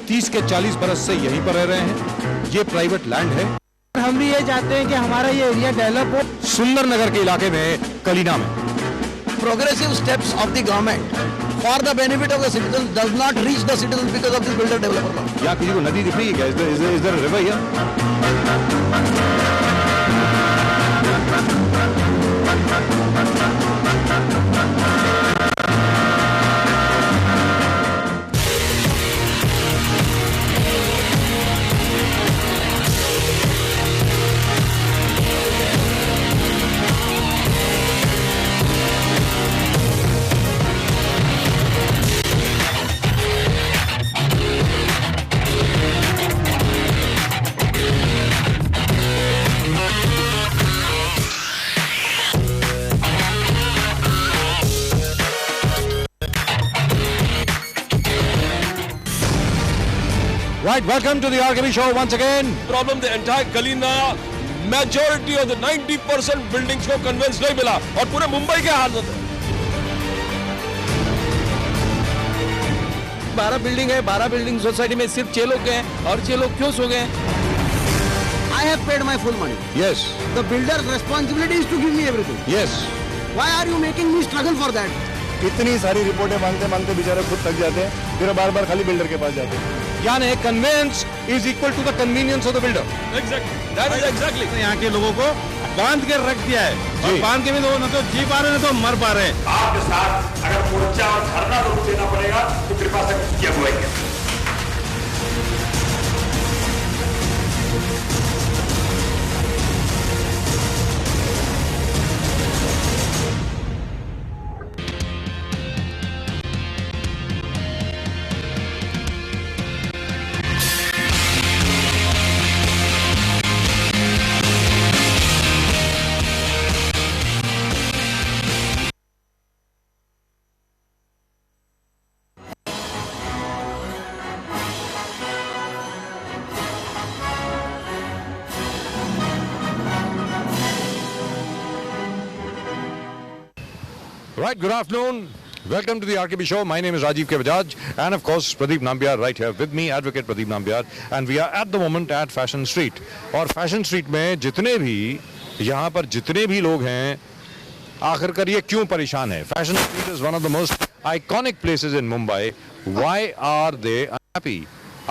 30 के 40 बरस से यहीं पर रह रहे हैं। ये प्राइवेट लैंड है। हम भी ये चाहते हैं कि हमारा ये एरिया डेवलप हो। सुंदर नगर के इलाके में कलीना में progressive steps of the government for the benefit of the citizens does not reach the citizens because of this builder developer law. यहाँ किसी को नदी दिख रही है क्या? Is there a river here? Right, welcome to the RKB show once again. Problem the entire Kalina, majority of the 90% buildings को convince नहीं मिला और पूरे मुंबई के हालत है। 12 बिल्डिंग है, 12 बिल्डिंग सोसाइटी में सिर्फ 6 लोग हैं और 6 लोग क्यों सो गए? I have paid my full money. Yes, The builder's responsibility is to give me everything. yes. Why are you making me struggle for that? इतनी सारी रिपोर्टें मांगते मांगते बेचारे खुद थक जाते हैं, फिर बार बार खाली बिल्डर के पास जाते हैं। यानी conveyance is equal to the convenience of the builder. Exactly, that is exactly. यहाँ के लोगों को बांध के रख दिया है और बांध के भी न तो जी पा रहे हैं न तो मर पा रहे हैं। आपके साथ अगर मोर्चा और धरना रोक देना पड़ेगा तो कृपा से किया हुआ Right, good afternoon. Welcome to the RKB show. My name is Rajiv K. Bajaj and of course Pradeep Nambiar right here with me, Advocate Pradeep Nambiar, and we are at the moment at Fashion Street. और Fashion Street में जितने भी यहाँ पर जितने भी लोग हैं, आखिरकार ये क्यों परेशान है? Fashion Street is one of the most iconic places in Mumbai. Why are they unhappy?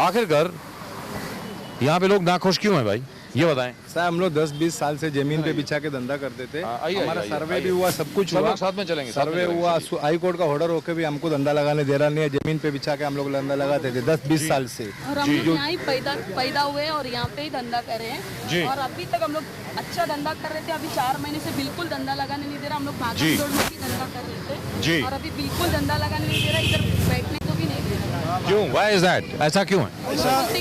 आखिरकार यहाँ पे लोग नाखुश क्यों हैं भाई? ये बताएं। सर हम लोग 10-20 साल से जमीन पे बिछा के धंधा करते थे। हमारा सर्वे भी हुआ, सब कुछ हुआ, साथ में चलेंगे। सर्वे हुआ, हाई कोर्ट का ऑर्डर होकर भी हमको धंधा लगाने दे रहा नहीं है। जमीन पे बिछा के हम लोग धंधा लगाते थे 10-20 साल से। और हम लोग यहाँ ही पैदा हुए और यहाँ पे ही धंधा कर रहे हैं और अभी तक हम लोग अच्छा धंधा कर रहे थे। अभी 4 महीने से बिल्कुल धंधा लगाने नहीं दे रहा। हम लोग भागदौड़ में भी धंधा कर रहे थे और अभी बिल्कुल धंधा लगाने नहीं दे रहा, इधर बैठने को भी नहीं दे रहा। क्यों? Why is that? ऐसा क्यों है?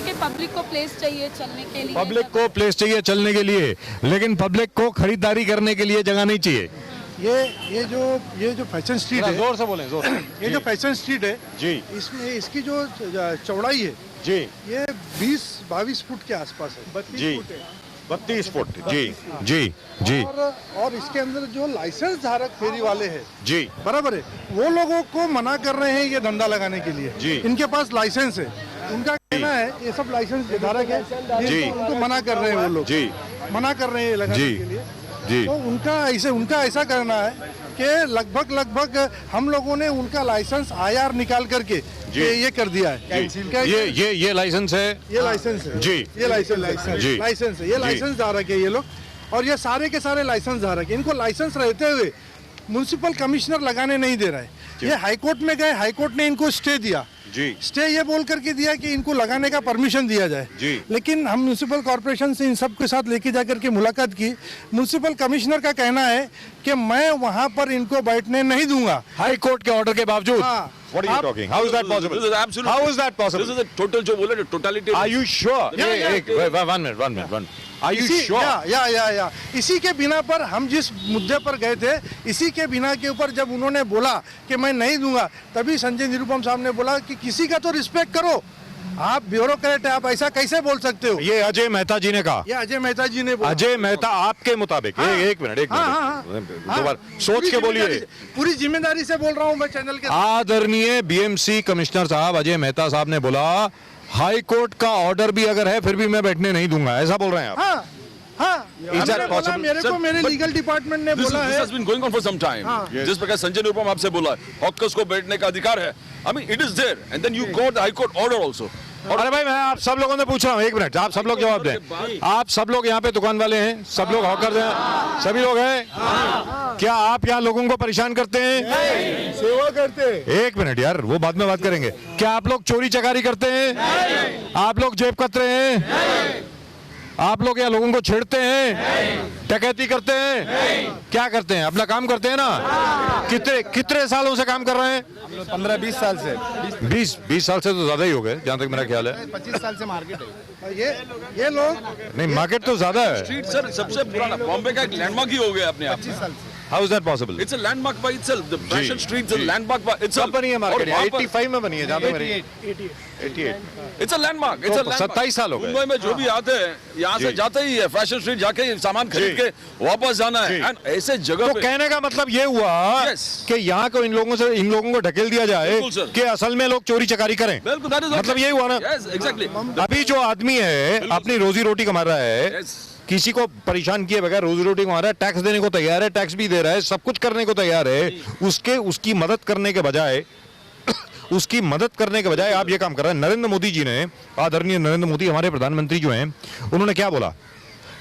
कि पब्लिक को प्लेस चाहिए चलने के लिए। पब्लिक को प्लेस चाहिए चलने के लिए, लेकिन पब्लिक को खरीदारी करने के लिए जगह नहीं चाहिए। ये जो फैशन स्ट्रीट है, जोर से बोलें, जोर से। ये जो फैशन स्ट्रीट है जी, इसमें इसकी जो चौड़ाई है जी, ये 20-22 फुट के आसपास है। 32 फुट है। 32 फुट। जी जी जी और इसके अंदर जो लाइसेंस धारक फेरी वाले हैं जी, बराबर है, वो लोगों को मना कर रहे हैं ये धंधा लगाने के लिए। जी। इनके पास लाइसेंस है, उनका कहना है ये सब लाइसेंस धारक है, जी। उनको मना कर रहे हैं वो लोग, जी, मना कर रहे हैं लगाने जी। के लिए। जी। तो उनका ऐसा कहना है कि लगभग हम लोगों ने उनका लाइसेंस IR निकाल करके ये कर दिया है। ये लाइसेंस है, ये लाइसेंस है जी, ये लाइसेंस जी। लाइसेंस है, ये लाइसेंस धारक है ये लोग, और ये सारे के सारे लाइसेंस धारक है। इनको लाइसेंस रहते हुए म्युनिसिपल कमिश्नर लगाने नहीं दे रहा है। ये हाईकोर्ट में गए, हाईकोर्ट ने इनको स्टे दिया जी, स्टे ये बोल करके दिया कि इनको लगाने का परमिशन दिया जाए जी। लेकिन हम म्युनिसिपल कॉर्पोरेशन से इन सब के साथ लेके जाकर के मुलाकात की। म्युनिसिपल कमिश्नर का कहना है कि मैं वहां पर इनको बैठने नहीं दूंगा हाई कोर्ट के ऑर्डर के बावजूद। हाँ। What are you talking? How is that possible? This is absolute. How is that possible? This is the total जो बोला totality. Are you sure? Yeah. One minute. Are you sure? या इसी के बिना पर हम जिस मुद्दे पर गए थे, इसी के बिना के ऊपर जब उन्होंने बोला कि मैं नहीं दूंगा, तभी संजय निरुपम साहब ने बोला कि किसी का तो रिस्पेक्ट करो, आप ब्यूरोक्रेट है, आप ऐसा कैसे बोल सकते हो? ये अजय मेहता जी ने कहा। ये अजय मेहता जी ने बोला। अजय मेहता आपके मुताबिक। हाँ, एक मिनट दो बार सोच पूरी के बोलिए। पूरी जिम्मेदारी से बोल रहा हूँ मैं चैनल के। आदरणीय BMC कमिश्नर साहब अजय मेहता साहब ने बोला हाई कोर्ट का ऑर्डर भी अगर है फिर भी मैं बैठने नहीं दूंगा, ऐसा बोल रहे हैं आप? हाँ हाँ, Is that हमने बोला, possible? मेरे को मेरे but लीगल डिपार्टमेंट ने बोला This है। has been going on for some time. जिस प्रकार संजय निरुपम आपसे बोला, हॉकर्स को बैठने का अधिकार है. I mean, it is there, and then you got the High Court order also. अरे भाई मैं आप सब लोगों से पूछ रहा हूँ, एक मिनट, आप सब लोग जवाब दें। आप सब लोग यहाँ पे दुकान वाले हैं, सब लोग हॉकर्स हैं, सभी लोग हैं। क्या आप यहाँ लोगों को परेशान करते हैं? सेवा करते हैं। एक मिनट यार, वो बाद में बात करेंगे। क्या आप लोग चोरी चकारी करते हैं? आप लोग जेब कतरे हैं? आप लोग यहाँ लोगों को छेड़ते हैं? डकैती करते हैं? क्या करते हैं? अपना काम करते हैं ना? कितने सालों से काम कर रहे हैं? 15-20 साल से। 20 साल से तो ज्यादा ही हो गए, जहाँ तक मेरा ख्याल है। 25 साल से मार्केट है। ये लोग नहीं, मार्केट तो ज्यादा है। Street सर सबसे पुराना बॉम्बे का एक लैंडमार्क ही हो गया अपने आप में. How is that possible? It's a landmark by itself. The Fashion Street is a landmark by itself. कब बनी है मार्केट? और वहाँ पर- 85 में बनी है, जहाँ तक मेरी 88। It's a landmark. It's a तो landmark. 27 साल हो गए। मुंबई में जो भी आते हैं, यहाँ से जी। जाते ही है फैशन स्ट्रीट जाके सामान खरीद जी। के वापस जाना है. जी। And ऐसे जगह तो पे कहने का मतलब ये हुआ Yes. कि यहाँ को इन लोगों को ढकेल दिया जाए बिल्कुल सर। कि असल में लोग चोरी चकारी करें। बिल्कुल that is मतलब यही हुआ ना? Yes, exactly. अभी जो आदमी है अपनी रोजी रोटी कमा रहा है, Yes. किसी को परेशान किए बगैर रोजी रोटी कमा रहा है, टैक्स देने को तैयार है, टैक्स भी दे रहा है, सब कुछ करने को तैयार है, उसकी मदद करने के बजाय आप ये काम कर रहे हैं। नरेंद्र मोदी जी ने, आदरणीय नरेंद्र मोदी हमारे प्रधानमंत्री जो हैं, उन्होंने क्या बोला?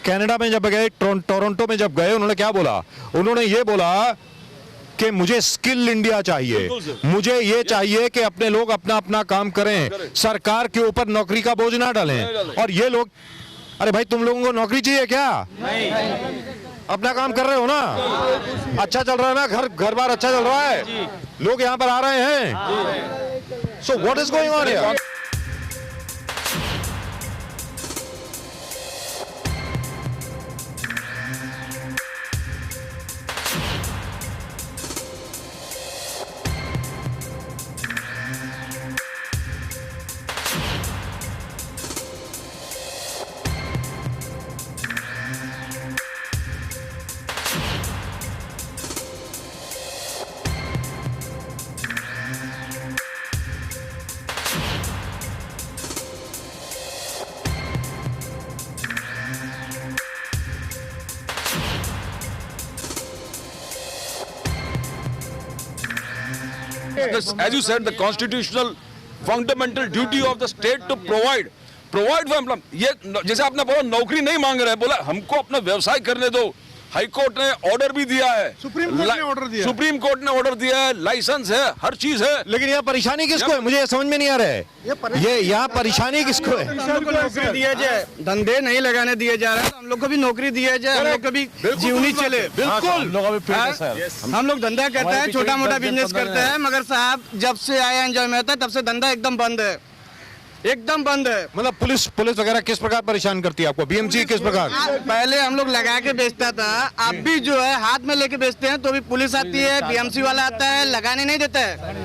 कनाडा में जब गए, टोरंटो में जब गए, उन्होंने क्या बोला? उन्होंने ये बोला कि मुझे स्किल इंडिया चाहिए, मुझे ये चाहिए कि अपने लोग अपना अपना काम करें, सरकार के ऊपर नौकरी का बोझ ना डालें। और ये लोग, अरे भाई तुम लोगों को नौकरी चाहिए क्या? अपना काम कर रहे हो ना? अच्छा चल रहा है ना? घर बार अच्छा चल रहा है? लोग यहाँ पर आ रहे हैं? So what is going on here? As you said, the constitutional fundamental duty of the state to provide for employment. ये जैसे आपने बोला नौकरी नहीं मांग रहे, बोला हमको अपना व्यवसाय करने दो. हाई कोर्ट ने ऑर्डर भी दिया है, सुप्रीम कोर्ट ने ऑर्डर दिया है। सुप्रीम कोर्ट ने ऑर्डर दिया है, लाइसेंस है, हर चीज है. लेकिन यहाँ परेशानी किसको है? मुझे समझ में नहीं आ रहा है, ये यहाँ परेशानी किसको है? नौकरी दिया जाए, धंधे नहीं लगाने दिए जा रहे हैं, तो हम लोग को भी नौकरी दिया जाए, हम लोग को भी जीवनी चले। बिल्कुल, हम लोग धंधा करते हैं, छोटा मोटा बिजनेस करते हैं, मगर साहब जब से आया एंजॉय में होता है तब से धंधा एकदम बंद है, एकदम बंद है। मतलब पुलिस वगैरह किस प्रकार परेशान करती है आपको? बीएमसी किस प्रकार? पहले हम लोग लगा के बेचता था, अब भी जो है हाथ में लेके बेचते हैं तो भी पुलिस आती है, बीएमसी वाला आता है, लगाने नहीं देता है।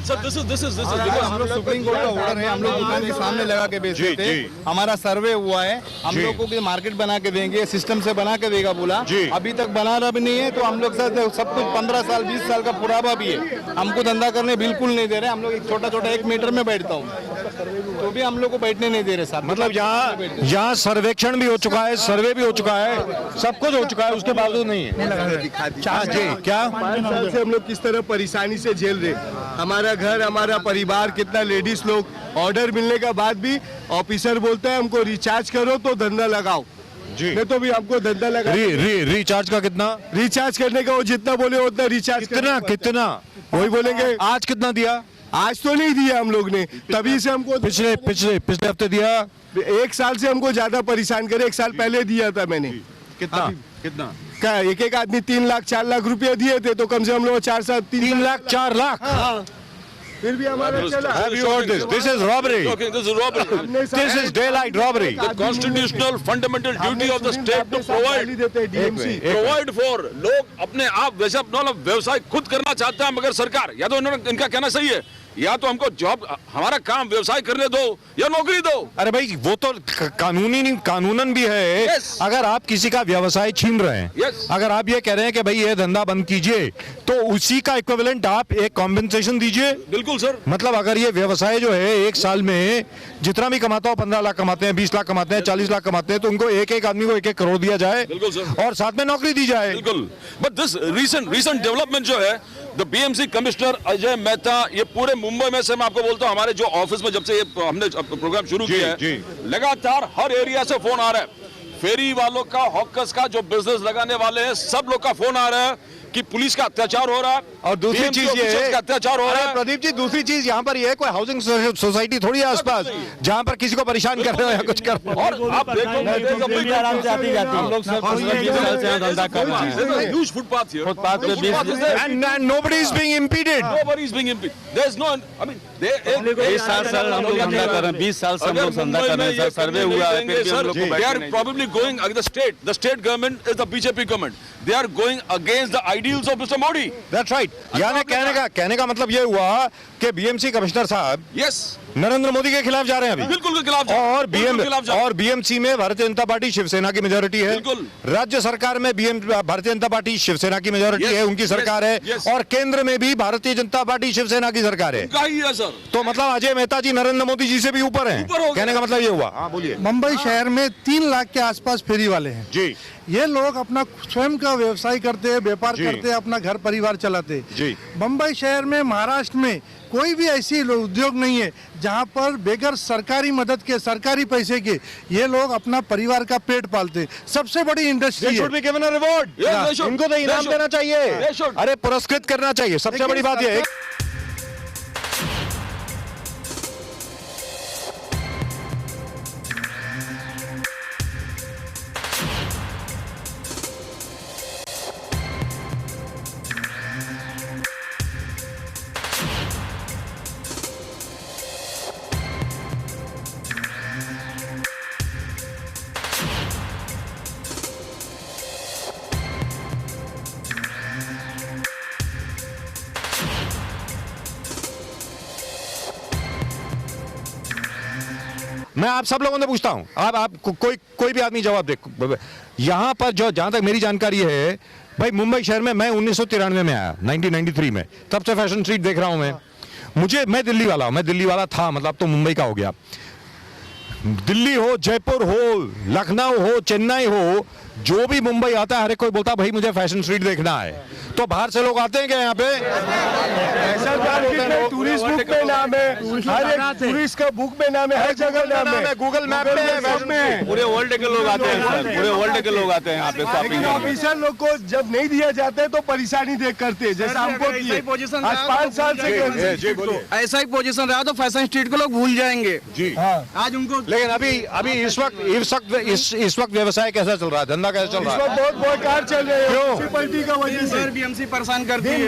Sir, this is because हम लोग सुप्रीम कोर्ट का ऑर्डर है, हम लोग दुकान के सामने लगा के बेचते थे, हमारा सर्वे हुआ है, हम लोग को मार्केट बना के देंगे, सिस्टम से बना के देगा बोला, अभी तक बना रहा भी नहीं है। तो हम लोग सब कुछ 15 साल 20 साल का पुरावा भी है, हमको धंधा करने बिल्कुल नहीं दे रहे। हम लोग एक छोटा 1 मीटर में बैठता हूँ तो भी हम लोग को बैठने नहीं दे रहे साहब। मतलब यहाँ सर्वेक्षण भी हो चुका है, सर्वे भी हो चुका है, सब कुछ हो चुका है, उसके बावजूद नहीं है। जी क्या 5 साल से हम लोग किस तरह परेशानी से झेल रहे, हमारा घर, हमारा परिवार, कितना लेडीज लोग, ऑर्डर मिलने के बाद भी ऑफिसर बोलता है हमको रिचार्ज करो तो धंधा लगाओ जी, नहीं तो भी हमको धंधा लगा। रिचार्ज का कितना? रिचार्ज करने का वो जितना बोले उतना रिचार्ज कितना वही बोलेंगे। आज कितना दिया? आज तो नहीं दिया हम लोग ने, तभी से हमको पिछले हफ्ते दिया। 1 साल से हमको ज्यादा परेशान करे। 1 साल पहले दिया था मैंने। कितना क्या एक आदमी 3 लाख 4 लाख रुपया दिए थे, तो कम से हम लोग 4 साल 3 लाख 4 लाख। हाँ। फिर भी हमारा चला। Have you heard this? This is robbery. Okay, this is robbery. This is daylight robbery. The constitutional fundamental duty of the state to provide for लोग अपने आप वैसे अपना व्यवसाय खुद करना चाहते हैं, मगर सरकार या तो इनका कहना सही है या तो हमको जॉब, हमारा काम व्यवसाय करने दो या नौकरी दो। अरे भाई वो तो कानूनी नहीं, कानूनन भी है। Yes. अगर आप किसी का व्यवसाय छीन रहे हैं, Yes. अगर आप ये कह रहे हैं कि भाई ये धंधा बंद कीजिए, तो उसी का इक्विवेलेंट आप एक कॉम्पेंसेशन दीजिए। बिल्कुल सर। मतलब अगर ये व्यवसाय जो है एक साल में जितना भी कमाता हो, 15 लाख कमाते हैं, 20 लाख कमाते हैं, 40 लाख कमाते हैं, तो उनको एक एक आदमी को 1-1 करोड़ दिया जाए। बिल्कुल सर। और साथ में नौकरी दी जाए। बिल्कुल। बट दिस रीसेंट डेवलपमेंट जो है, the BMC commissioner Ajay Mehta, ये पूरे मुंबई में से मैं आपको बोलता हूँ, हमारे जो ऑफिस में जब से ये हमने प्रोग्राम शुरू किया है, लगातार हर एरिया से फोन आ रहा है। फेरी वालों का, हॉकर्स का, जो बिजनेस लगाने वाले हैं, सब लोग का फोन आ रहा है कि पुलिस का अत्याचार हो रहा है और दूसरी चीज ये है का अत्याचार हो रहा है। प्रदीप जी, दूसरी चीज यहाँ पर ये है, कोई हाउसिंग सोसाइटी थोड़ी है आसपास जहाँ पर किसी को परेशान कर रहे हो या कुछ कर रहे हो। और आप देखो आराम से आती जाती हम लोग सब धंधा कर रहे हैं। ह्यूज फुटपाथ हियर, फुटपाथ पे and nobody is being impeded. nobody is being impeded. There is no, I mean, 20 साल से हम लोग धंधा कर रहे हैं, 20 साल से हम लोग धंधा कर रहे हैं सर। सर्वे हुआ है, फिर भी हम लोग को they बैठने are नहीं probably going the state government is the BJP government. They are going against the ideals of Mr. Modi. That's right. यानी कहने का मतलब ये हुआ कि बीएमसी कमिश्नर साहब Yes. नरेंद्र मोदी के खिलाफ जा रहे हैं अभी। बिल्कुल के खिलाफ और बीएमसी में भारतीय जनता पार्टी शिवसेना की मेजोरिटी है। बिल्कुल। राज्य सरकार में भारतीय जनता पार्टी शिवसेना की मेजोरिटी है, उनकी सरकार है। और केंद्र में भी भारतीय जनता पार्टी शिवसेना की सरकार है। ही है सर। तो मतलब अजय मेहता जी नरेंद्र मोदी जी से भी ऊपर हैं। कहने का मतलब ये हुआ। हाँ बोलिए। मुंबई शहर में 3 लाख के आसपास फेरी वाले हैं जी। ये लोग अपना स्वयं का व्यवसाय करते हैं, व्यापार करते हैं, अपना घर परिवार चलाते हैं। जी। मुंबई शहर में, महाराष्ट्र में कोई भी ऐसी उद्योग नहीं है जहां पर बगैर सरकारी मदद के, सरकारी पैसे के ये लोग अपना परिवार का पेट पालते हैं। सबसे बड़ी इंडस्ट्री है। इनको तो इनाम देना चाहिए, अरे पुरस्कृत करना चाहिए। सबसे बड़ी बात ये है। मैं आप सब लोगों से पूछता हूं, आप कोई भी आदमी जवाब दे। यहां पर जो, जहां तक मेरी जानकारी है भाई, मुंबई शहर में मैं 1993 में आया, 1993 में, तब से फैशन स्ट्रीट देख रहा हूं मैं दिल्ली वाला हूं, मैं दिल्ली वाला था, मतलब तो मुंबई का हो गया। दिल्ली हो, जयपुर हो, लखनऊ हो, चेन्नई हो, जो भी मुंबई आता है हर एक कोई बोलता है भाई मुझे फैशन स्ट्रीट देखना है। तो बाहर से लोग आते हैं क्या यहाँ पे? टूरिस्ट बुक में नाम है, हर एक टूरिस्ट का बुक में नाम है, हर जगह नाम है, गूगल मैप में पूरे वर्ल्ड के लोग आते हैं सर, पूरे वर्ल्ड के लोग आते हैं यहाँ पे शॉपिंग। ऑफिसर लोग को जब नहीं दिया जाता है तो परेशानी देख करते, जैसे हमको आज 5 साल से ऐसा ही पोजीशन रहा तो फैशन स्ट्रीट को लोग भूल जाएंगे जी। आज उनको। लेकिन अभी इस वक्त व्यवसाय कैसा चल रहा है, धंधा कैसा चल रहा है? बहुत बेकार चल रहे हैं म्युनिसिपैलिटी का वजह से। बीएमसी परेशान करती है।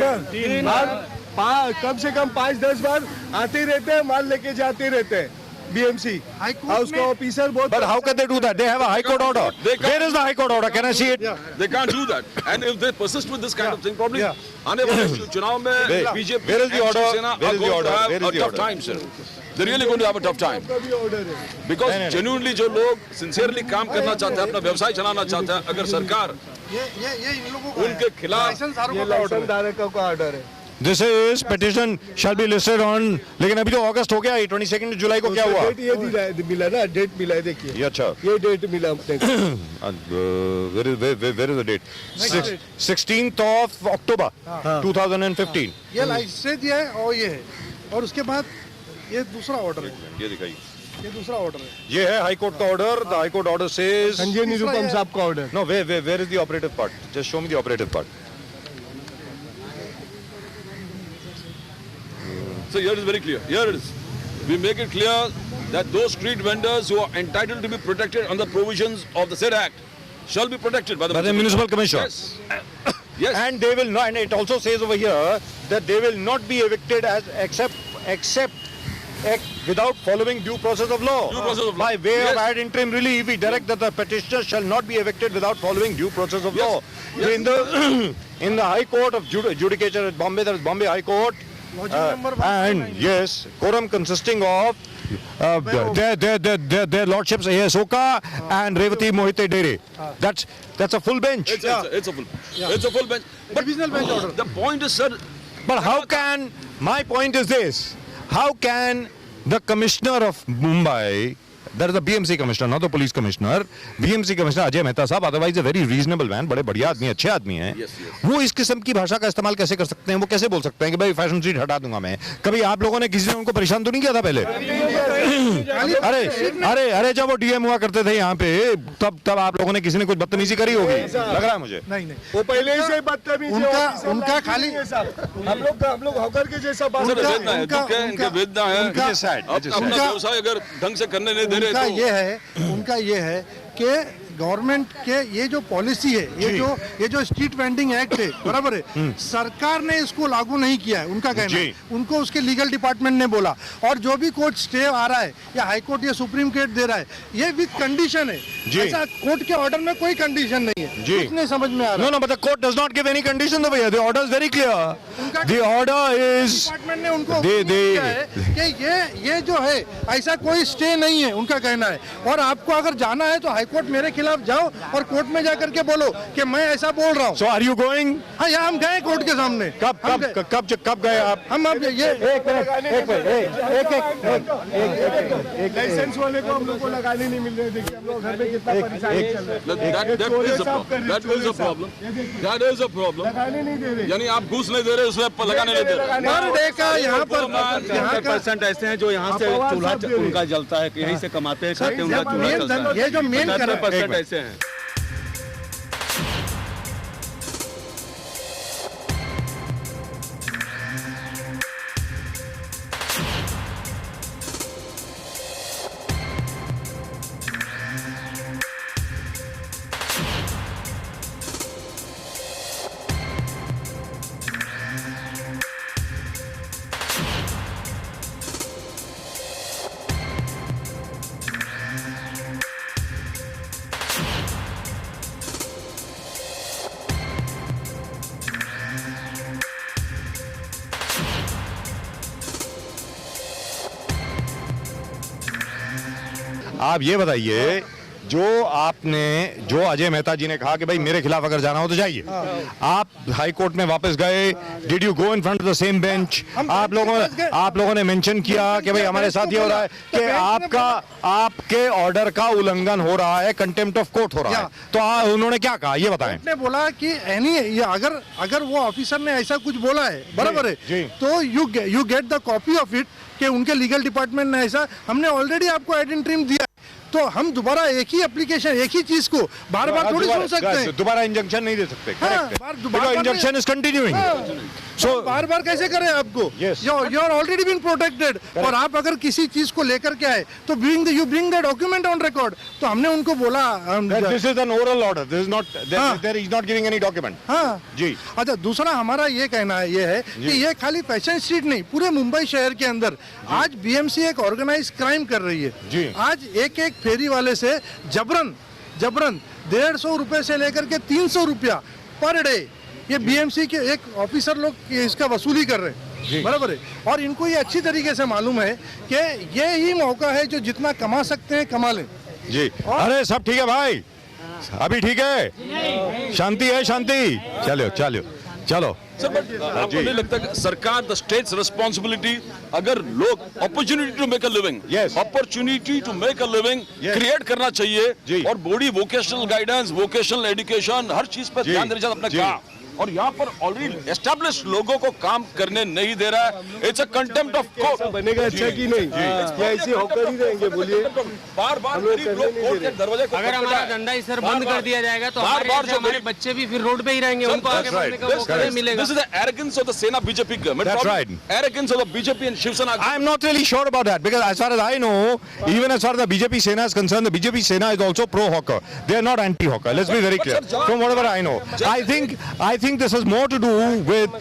कम से कम 5-10 बार आते रहते हैं, माल लेके जाते रहते हैं बीएमसी हाउस का ऑफिसर। बहुत But how can they do that? They have a high court order. Where is the high court order? Can I see it? They can't do that. And if they persist with this kind of thing, probably आने वाले चुनाव में BJP Where is the order? Where is the order? Where is the tough order? time, sir. They're really going to have a tough time. Because genuinely जो लोग sincerely काम करना चाहते हैं, अपना व्यवसाय चलाना चाहते हैं, अगर सरकार ये इन लोगों को उनके खिलाफ लाइसेंस धारकों का ऑर्डर है। This is petition shall be listed on. लेकिन अभी तो अगस्त हो गया, 22 जुलाई को क्या हुआ? ये मिला ना, डेट मिला है, देखिए ये अच्छा, ये डेट मिला अपने को। where is the date? 16th of October 2015. ये लाइसेंस दिया है और ये है, और उसके बाद ये दूसरा ऑर्डर है। ये दिखाइए, ये दूसरा ऑर्डर है। ये है हाई कोर्ट का order. The high court order says Sanjay Nirupam साहब का order. No, where is the operative part? Just show me the operative part. So here it is very clear. Here it is. We make it clear that those street vendors who are entitled to be protected under provisions of the said act shall be protected by the municipal commission. Yes. Yes. And they will not. And it also says over here that they will not be evicted as except without following due process of law. Due process of law. By way Yes. of ad interim relief, we direct that the petitioner shall not be evicted without following due process of Yes. law. Yes. In the High Court of Judicature at Bombay, there is Bombay High Court. and yes, quorum consisting of their lordships A.S. Oka and Revati Mohite Dere. That's a full bench. It's a full bench. But Divisional bench order. the point is, sir, But how can, my point is this, how can the commissioner of Mumbai, that is the BMC commissioner, not the police commissioner, BMC commissioner Ajay Mehta साहब, otherwise a very reasonable man, बड़े बढ़िया आदमी, अच्छे आदमी हैं, वो इस किस्म की भाषा का इस्तेमाल कैसे कर सकते हैं? वो कैसे बोल सकते हैं कि भाई फैशन स्ट्रीट हटा दूंगा मैं? कभी आप लोगों ने किसी ने उनको परेशान तो नहीं किया था पहले? अरे जब वो डीएम हुआ करते थे यहाँ पे, तब आप लोगों ने किसी ने कुछ बदतमीजी करी होगी, लग रहा है मुझे। नहीं वो पहले ही से बदतमीज उनका खाली हम लोग हॉकर के जैसा बात सर वेदना है, दुख है, इनके वेदना है। अपना व्यवसाय अगर ढंग से करने नहीं दे रहे उनका ये है कि गवर्नमेंट के ये जो पॉलिसी है, ये जो स्ट्रीट वेंडिंग एक्ट है, बराबर है, सरकार ने इसको लागू नहीं किया है, उनका कहना है। उनको उसके लीगल डिपार्टमेंट ने बोला, और जो भी कोर्ट स्टे आ रहा है या हाई कोर्ट या सुप्रीम कोर्ट दे रहा है, ये विद कंडीशन है। ऐसा कोर्ट के ऑर्डर में कोई कंडीशन नहीं है, कुछ नहीं समझ में आ रहा। No, but the court does not give any condition though, भैया। The order is very clear. The order is department ने उनको किया है कि ये जो है ऐसा कोई स्टे नहीं है, उनका कहना है। और आपको अगर जाना है तो हाई कोर्ट मेरे खिलाफ जाओ और कोर्ट में जाकर के बोलो कि मैं ऐसा बोल रहा हूँ। So are you going? हाँ, यहाँ हम गए कोर्ट के सामने। कब गए आप? हम अब ये एक लाइसेंस वाले को हम लोग को लगाने नहीं मिल रहे। देखिए हम लोग घर में कितना परेशानी चल रहा है। That is a problem. लगाने नहीं दे रहे। यानी आप घूस नहीं दे रहे, उसमें लगाने नहीं दे रहे। पर देखा यहाँ पर यहाँ का % ऐसे हैं जो यहाँ से चूल्हा उनका जलता है, यहीं से कमाते हैं, खाते हैं, उनका चूल्हा जलता है। ये जो मेन 75% ऐसे हैं। आप ये बताइए, जो अजय मेहता जी ने कहा कि भाई मेरे खिलाफ अगर जाना हो तो जाइए, आप हाई कोर्ट में वापस गए, did you go in front of the same bench? आप लोगों ने मेंशन किया कि भाई हमारे साथ ये हो रहा है कि आपके ऑर्डर का उल्लंघन हो रहा है, कंटेम्प्ट ऑफ कोर्ट हो रहा है, तो उन्होंने क्या कहा ये बताएं। ने बोला कि अगर वो ऑफिसर ने ऐसा कुछ बोला है, बराबर है, तो you get the copy of it कि उनके लीगल डिपार्टमेंट ने ऐसा, हमने ऑलरेडी आपको एड इंट्रीम दिया, तो हम दोबारा एक ही एप्लीकेशन, एक ही चीज को बार बार थोड़ी सुन सकते हैं। दोबारा इंजंक्शन नहीं दे सकते। इंजंक्शन इज कंटिन्यूइंग, सो बार बार कैसे करें आपको? You are already been protected, और आप अगर किसी चीज को लेकर के आए तो you bring the document on record. तो हमने उनको बोला this is an oral order, this is not, there is not giving any document. हाँ जी। अच्छा, दूसरा हमारा ये कहना है, ये है कि ये खाली फैशन स्ट्रीट नहीं, पूरे मुंबई शहर के अंदर आज बीएमसी एक ऑर्गेनाइज क्राइम कर रही है। आज एक फेरी वाले से जबरन 150 रुपए से लेकर के 300 रुपया पर डे ये बीएमसी के एक ऑफिसर लोग इसका वसूली कर रहे हैं, बराबर है। और इनको ये अच्छी तरीके से मालूम है कि ये ही मौका है जो जितना कमा सकते हैं कमा लें। जी। अरे सब ठीक है भाई, अभी ठीक है, शांति है, शांति। चलो सर, आपको नहीं लगता कि सरकार, द स्टेट्स रिस्पॉन्सिबिलिटी, अगर लोग opportunity to make a living, opportunity to make a living create करना चाहिए, और body vocational guidance, vocational education, हर चीज पर ध्यान देना चाहिए अपना काम। और यहाँ पर ऑलरेडी एस्टैब्लिश लोगों को काम करने नहीं दे रहा है। It's a contempt of court. बनेगा अच्छा कि नहीं? ऐसे होकर ही रहेंगे? बोलिए। बार लोग कोर्ट के दरवाजे को, अगर हमारा धंधा ही सर बंद कर दिया जाएगा तो हमारे बच्चे भी फिर रोड पे ही रहेंगे, उनको आगे बढ़ने का मौका नहीं मिलेगा। This is the arrogance of the Sena BJP government. That's right. Arrogance of the BJP and Shiv Sena. I am not really sure about that, because as far as I know, even as far as the BJP Sena is concerned, the BJP Sena is also pro-hawker. They are not anti-hawker. Let's be very clear. From whatever I know, I think this has more to do with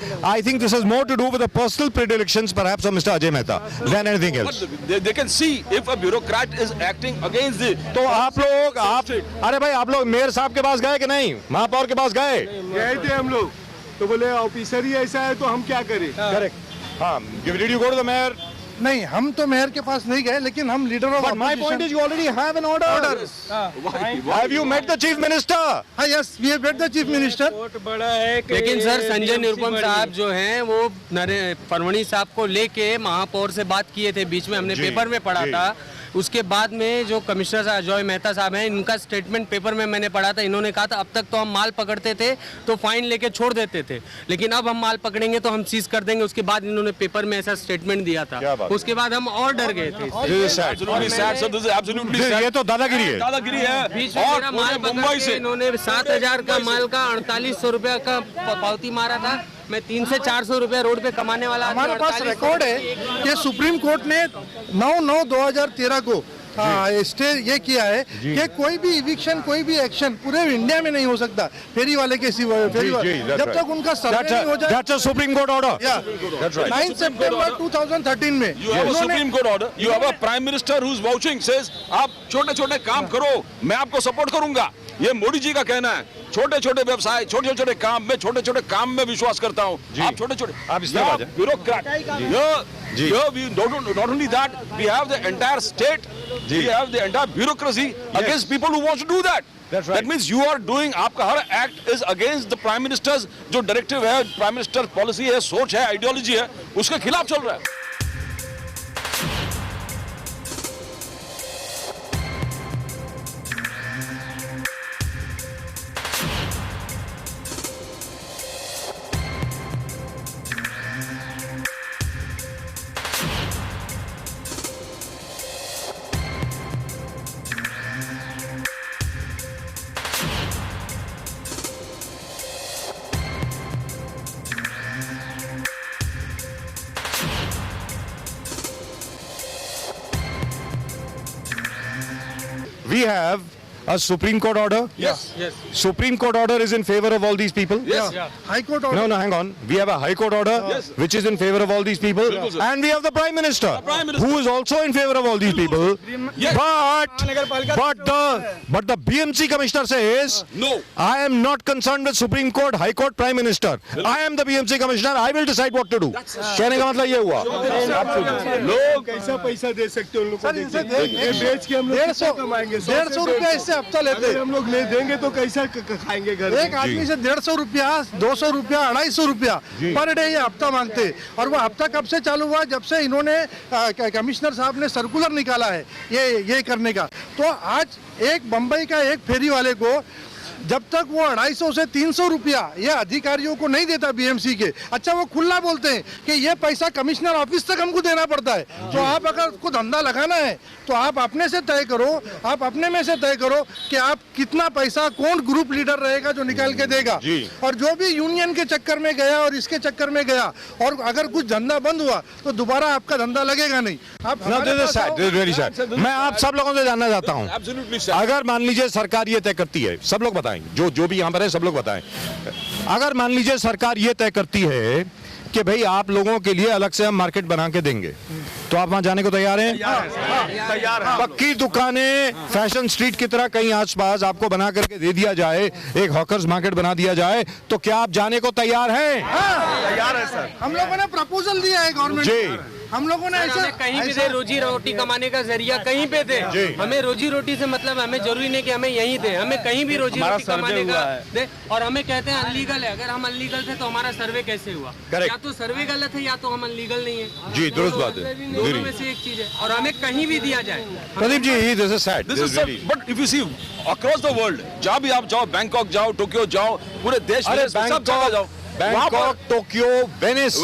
the personal predilections, perhaps, of Mr. Ajay Mehta than anything else. They can see if a bureaucrat is acting against the. तो अरे भाई, आप लोग mayor साहब के पास गए कि नहीं? महापौर के पास गए थे हम लोग, तो बोले ऑफिसर ही ऐसा है तो हम क्या करें। करेक्ट। हाँ, did you go to the mayor? नहीं, हम तो मेयर के पास नहीं गए, लेकिन हम leader of But my point is you already have an order. Have you met the chief minister? हाँ, yes, we have met the chief minister. लेकिन सर संजय निरुपम साहब जो हैं वो परवणी साहब को लेके महापौर से बात किए थे, बीच में हमने पेपर में पढ़ा था। उसके बाद में जो कमिश्नर साहब अजय मेहता साहब हैं, इनका स्टेटमेंट पेपर में मैंने पढ़ा था। इन्होंने कहा था अब तक तो हम माल पकड़ते थे तो फाइन लेके छोड़ देते थे, लेकिन अब हम माल पकड़ेंगे तो हम सीज कर देंगे। उसके बाद इन्होंने पेपर में ऐसा स्टेटमेंट दिया था। उसके बाद हम और डर गए थे। ये तो दादागिरी है। दादागिरी है। बीच में मेरा माल पकड़ के इन्होंने 7,000 का माल का 4800 रुपया का पावती मारा था। मैं 300 से 400 रुपया रोड पे कमाने वाला। हमारे पास रिकॉर्ड है कि सुप्रीम कोर्ट ने 9/9/2013 को स्टे ये किया है कि कोई भी इविक्शन, कोई भी एक्शन पूरे इंडिया में नहीं हो सकता फेरी वाले के सिवा, जब तक उनका सर्वे नहीं हो जाए। That's a Supreme Court order. 9 सितंबर 2013 में supreme court order. You have a prime minister who is vouching, says आप छोटे-छोटे काम करो, मैं आपको सपोर्ट करूंगा। ये मोदी जी का कहना है। छोटे-छोटे व्यवसाय, छोटे-छोटे काम में विश्वास करता हूँ। आप छोटे-छोटे, आप इसमें आ जाए। Bureaucrat. Here we not only that, we have the entire state, we have the entire bureaucracy against people who want to do that. That's right. That means you are doing, आपका हर act is against the prime minister's जो directive है, prime minister policy है, सोच है, ideology है, उसके खिलाफ चल रहा है। We have a Supreme Court order. Yes. Supreme Court order is in favor of all these people. Yes. High Court order. No, hang on. We have a High Court order which is in favor of all these people, and we have the Prime Minister who is also in favor of all these people. But the BMC Commissioner says, No. I am not concerned with Supreme Court, High Court, Prime Minister. I am the BMC Commissioner. I will decide what to do. कहने का मतलब ये हुआ। लोग कैसा पैसा दे सकते हैं उन लोगों को? ये बेच के हम लोग कैसे कमाएंगे? 150 रुपया इससे हफ्ता लेते हैं। हम लोग ले देंगे तो कैसा खाएंगे घर में? एक आदमी से 150 रुपया, 200 रुपया, 250 रुपया पर डे ये हफ्ता मांगते। और वो हफ्ता कब से चालू हुआ? जब से इन्होंने कमिश्नर साहब ने सर्कुलर निकाला है ये करने का। तो आज एक बंबई का एक फेरी वाले को जब तक वो 250 से 300 रुपया ये अधिकारियों को नहीं देता बीएमसी के, अच्छा वो खुला बोलते हैं कि ये पैसा कमिश्नर ऑफिस तक हमको देना पड़ता है। तो आप अगर को धंधा लगाना है तो आप अपने से तय करो, आप अपने में से तय करो कि आप कितना पैसा, कौन ग्रुप लीडर रहेगा जो निकाल के देगा। और जो भी यूनियन के चक्कर में गया और इसके चक्कर में गया और अगर कुछ धंधा बंद हुआ तो दोबारा आपका धंधा लगेगा नहीं। आप मैं आप सब लोगों से जानना चाहता हूँ, अगर मान लीजिए सरकार ये तय करती है, सब लोग बताएं, जो भी यहाँ पर है सब लोग बताएं, अगर मान लीजिए सरकार ये तय करती है कि भाई आप लोगों के लिए अलग से हम मार्केट बना के देंगे, तो आप वहां जाने को तैयार हैं? तैयार हैं। पक्की दुकानें फैशन स्ट्रीट की तरह कहीं आसपास आपको बना करके दे दिया जाए, एक हॉकर्स मार्केट बना दिया जाए, तो क्या आप जाने को तैयार हैं? तैयार है सर। हम लोगों ने प्रपोजल दिया है गवर्नमेंट जी। हम लोगों ने ऐसे कहीं भी दे, रोजी रोटी कमाने का जरिया कहीं पे दे। हमें रोजी रोटी से मतलब हमें जरूरी नहीं कि हमें यहीं दे, हमें कहीं भी रोजी रोटी कमाने का दे। और हमें कहते हैं अनलीगल है, अगर हम अनलीगल थे तो हमारा सर्वे कैसे हुआ? या तो सर्वे गलत है या तो हम अनलीगल नहीं है। जी दुरुस्त बात है, दोनों में से एक चीज है। और हमें कहीं भी दिया जाए। Pradeep ji, this is sad. But if you see across the world, जहाँ भी आप जाओ, बैंकॉक जाओ, टोक्यो जाओ, पूरे देश में सब जगह जाओ, Bangkok, Tokyo, Venice,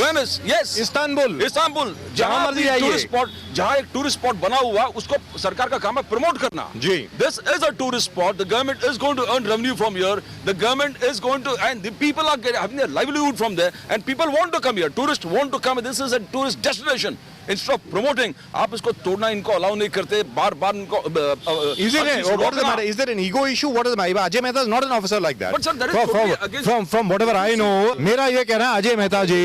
yes, Istanbul, जहाँ एक टूरिस्ट स्पॉट बना हुआ, उसको सरकार का काम है प्रमोट करना। जी, this is a tourist spot, the government is going to earn revenue from here, the government is going to, and the people are having their livelihood from there, and people want to come here, tourist want to come, this is a tourist destination. Instead of promoting, आप इसको तोड़ना इनको allow नहीं करते, बार-बार इनको Is there an ego issue? What is the Ajay Mehta is not an officer like that. But sir, that is totally against. From whatever I know, मेरा ये कहना है, अजय मेहता जी